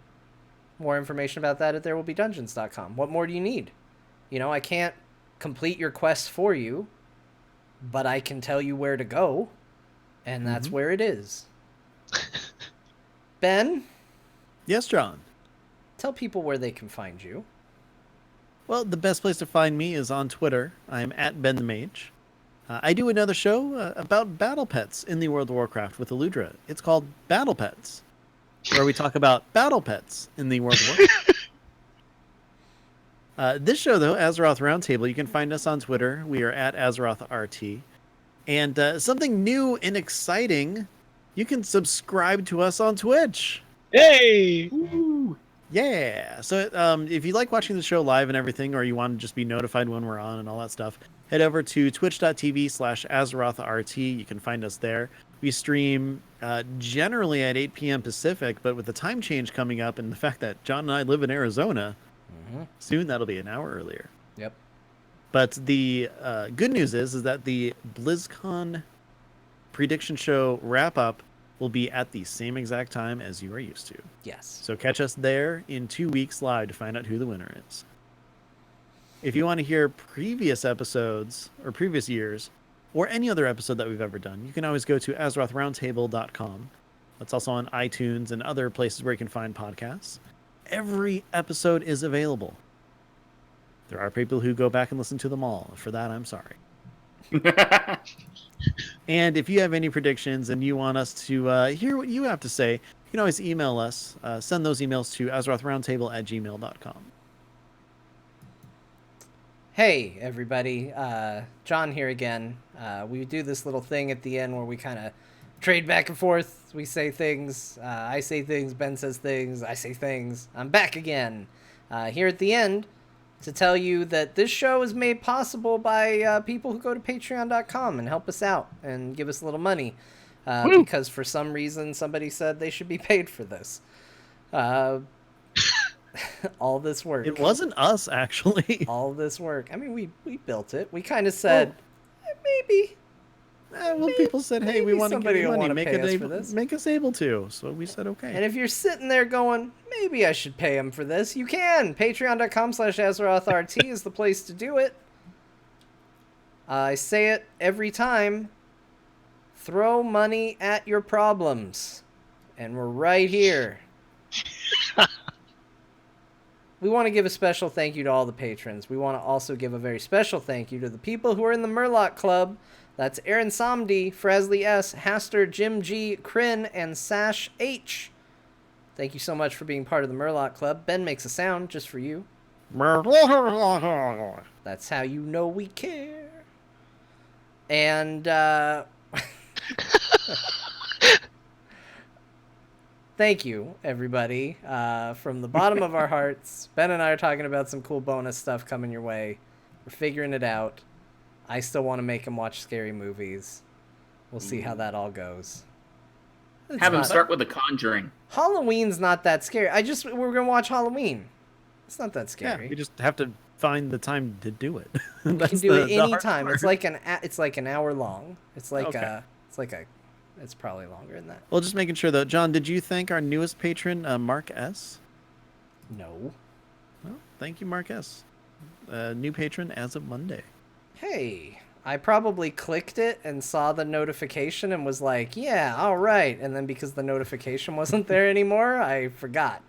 more information about that at therewillbedungeons.com. What more do you need? You know, I can't complete your quest for you, but I can tell you where to go. And that's where it is. Ben? Yes, John. Tell people where they can find you. Well, the best place to find me is on Twitter. I'm at Ben the Mage. I do another show about battle pets in the World of Warcraft with Eludra. It's called Battle Pets, where we talk about battle pets in the World of Warcraft. This show, though, Azeroth Roundtable, you can find us on Twitter. We are at AzerothRT. And something new and exciting, you can subscribe to us on Twitch. Hey! Ooh. Yeah. So if you like watching the show live and everything, or you want to just be notified when we're on and all that stuff, head over to twitch.tv/AzerothRT. You can find us there. We stream generally at 8 p.m. Pacific, but with the time change coming up and the fact that John and I live in Arizona, soon that'll be an hour earlier. Yep. But the good news is that the BlizzCon prediction show wrap-up will be at the same exact time as you are used to. Yes. So catch us there in 2 weeks live to find out who the winner is. If you want to hear previous episodes or previous years or any other episode that we've ever done, you can always go to AzerothRoundtable.com. That's also on iTunes and other places where you can find podcasts. Every episode is available. There are people who go back and listen to them all. For that, I'm sorry. And if you have any predictions and you want us to hear what you have to say, you can always email us. Send those emails to AzerothRoundtable@gmail.com. Hey, everybody. John here again. We do this little thing at the end where we kind of trade back and forth. We say things. I say things. Ben says things. I say things. I'm back again. Here at the end to tell you that this show is made possible by people who go to patreon.com and help us out and give us a little money. Because for some reason somebody said they should be paid for this. All this work. It wasn't us, actually. All this work. I mean, we built it. We kind of said, maybe. Well, people said, hey, we maybe want to somebody give you will money. wanna Make, pay it us for this. make us able to. So we said, okay. And if you're sitting there going, maybe I should pay him for this, you can. Patreon.com/AzerothRT is the place to do it. I say it every time. Throw money at your problems. And we're right here. We want to give a special thank you to all the patrons. We want to also give a very special thank you to the people who are in the Murloc Club. That's Aaron Somdi, Frasley S., Haster, Jim G., Kryn, and Sash H. Thank you so much for being part of the Murloc Club. Ben makes a sound just for you. That's how you know we care. And, thank you, everybody. From the bottom of our hearts, Ben and I are talking about some cool bonus stuff coming your way. We're figuring it out. I still want to make him watch scary movies. We'll see how that all goes. It's Have him not- start with The Conjuring. Halloween's not that scary. We're gonna watch Halloween. It's not that Yeah, scary. we just have to find the time to do it. You can do it anytime. It's like an hour long. It's like it's probably longer than that. Well, just making sure though. John, did you thank our newest patron, Mark S? No. Well, thank you, Mark S. New patron as of Monday. Hey, I probably clicked it and saw the notification and was like, yeah, all right. And then because the notification wasn't there anymore, I forgot.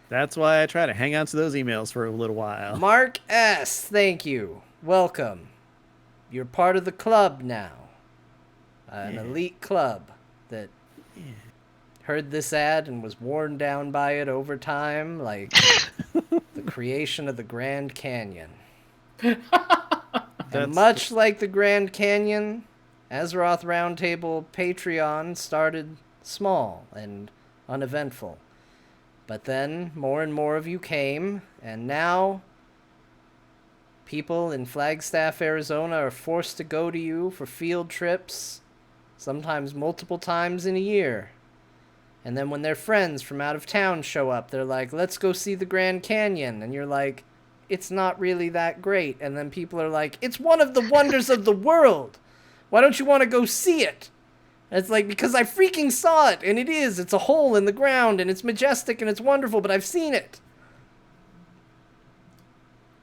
That's why I try to hang on to those emails for a little while. Mark S., thank you. Welcome. You're part of the club now. An elite club that heard this ad and was worn down by it over time, like the creation of the Grand Canyon. And much like the Grand Canyon, Azeroth Roundtable Patreon started small and uneventful. But then more and more of you came, and now people in Flagstaff, Arizona are forced to go to you for field trips, sometimes multiple times in a year. And then when their friends from out of town show up, they're like, let's go see the Grand Canyon. And you're like, it's not really that great. And then people are like, it's one of the wonders of the world. Why don't you want to go see it? And it's like, because I freaking saw it, and it is. It's a hole in the ground, and it's majestic, and it's wonderful, but I've seen it.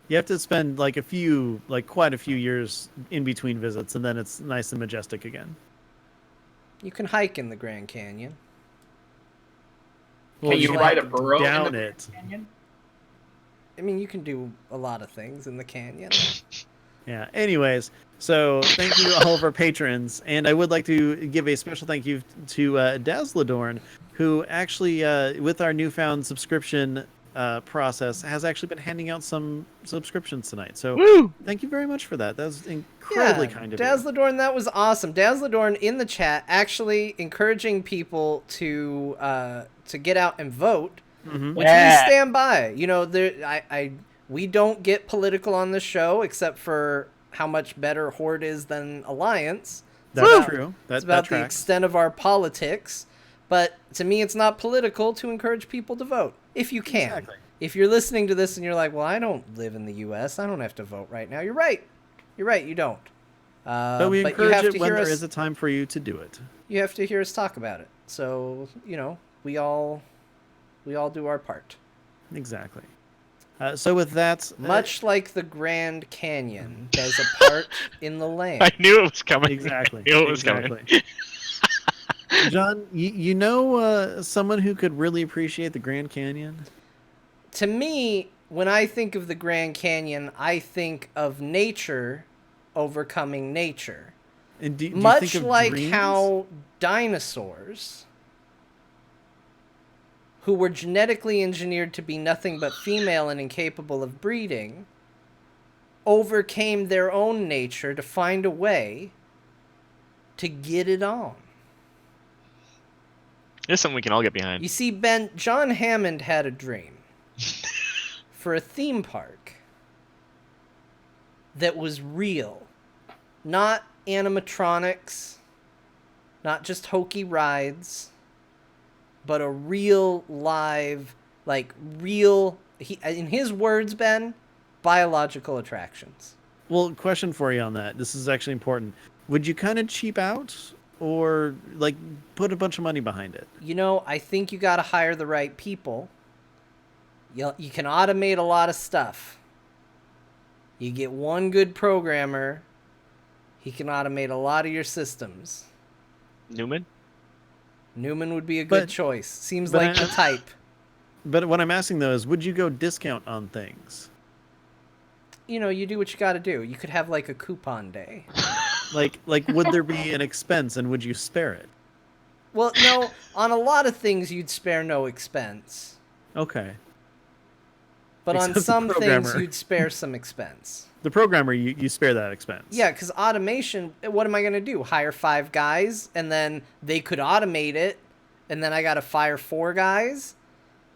You have to spend quite a few years in between visits, and then it's nice and majestic again. You can hike in the Grand Canyon. Can you ride a burro down in the it? canyon? I mean, you can do a lot of things in the canyon. Yeah. Anyways, so thank you to all of our patrons, and I would like to give a special thank you to Dazzledorn, who actually, with our newfound subscription process, has actually been handing out some subscriptions tonight. So thank you very much for that. That was incredibly kind of you. Dazzledorn, that was awesome. Dazzledorn in the chat actually encouraging people to get out and vote, which we stand by. You know, we don't get political on this show except for how much better Horde is than Alliance. That's true. That's about the extent of our politics. But to me, it's not political to encourage people to vote, if you can. Exactly. If you're listening to this and you're like, well, I don't live in the U.S., I don't have to vote right now. You're right. You're right, you don't. But we encourage it when there is a time for you to do it. You have to hear us talk about it. So, you know, we all do our part. Exactly. So with that... Much like the Grand Canyon does a part in the land. I knew it was coming. Exactly. I knew it was coming. John, you know someone who could really appreciate the Grand Canyon? To me, when I think of the Grand Canyon, I think of nature overcoming nature. And do you Much think of like dreams? how dinosaurs, who were genetically engineered to be nothing but female and incapable of breeding, overcame their own nature to find a way to get it on. It's something we can all get behind. You see, Ben, John Hammond had a dream for a theme park that was real. Not animatronics, not just hokey rides, but a real live, in his words, Ben, biological attractions. Well, question for you on that. This is actually important. Would you kind of cheap out or put a bunch of money behind it? You know, I think you got to hire the right people. You can automate a lot of stuff. You get one good programmer, he can automate a lot of your systems. Newman would be a good choice. Seems like the type. But what I'm asking though is, would you go discount on things? You know, you do what you got to do. You could have a coupon day. Like would there be an expense and would you spare it? Well, no, on a lot of things you'd spare no expense. Okay. But Except on the some things programmer. you'd spare some expense. The programmer, you spare that expense. Yeah, because automation, what am I going to do? Hire 5 guys, and then they could automate it, and then I got to fire 4 guys?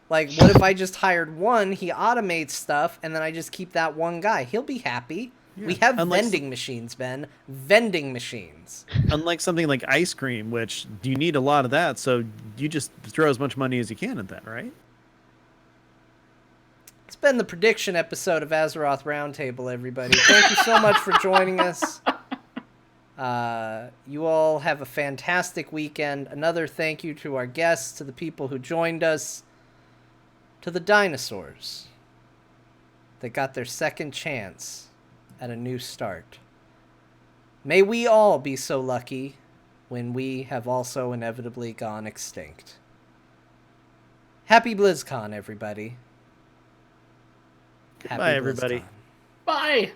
What if I just hired one, he automates stuff, and then I just keep that one guy? He'll be happy. We have Unlike vending machines, Ben. Vending machines. Unlike something like ice cream, which you need a lot of that, so you just throw as much money as you can at that, right? It's been the prediction episode of Azeroth Roundtable, everybody. Thank you so much for joining us. You all have a fantastic weekend. Another thank you to our guests, to the people who joined us, to the dinosaurs that got their second chance at a new start. May we all be so lucky when we have also inevitably gone extinct. Happy BlizzCon, everybody. Goodbye, everybody. Bye.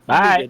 Bye.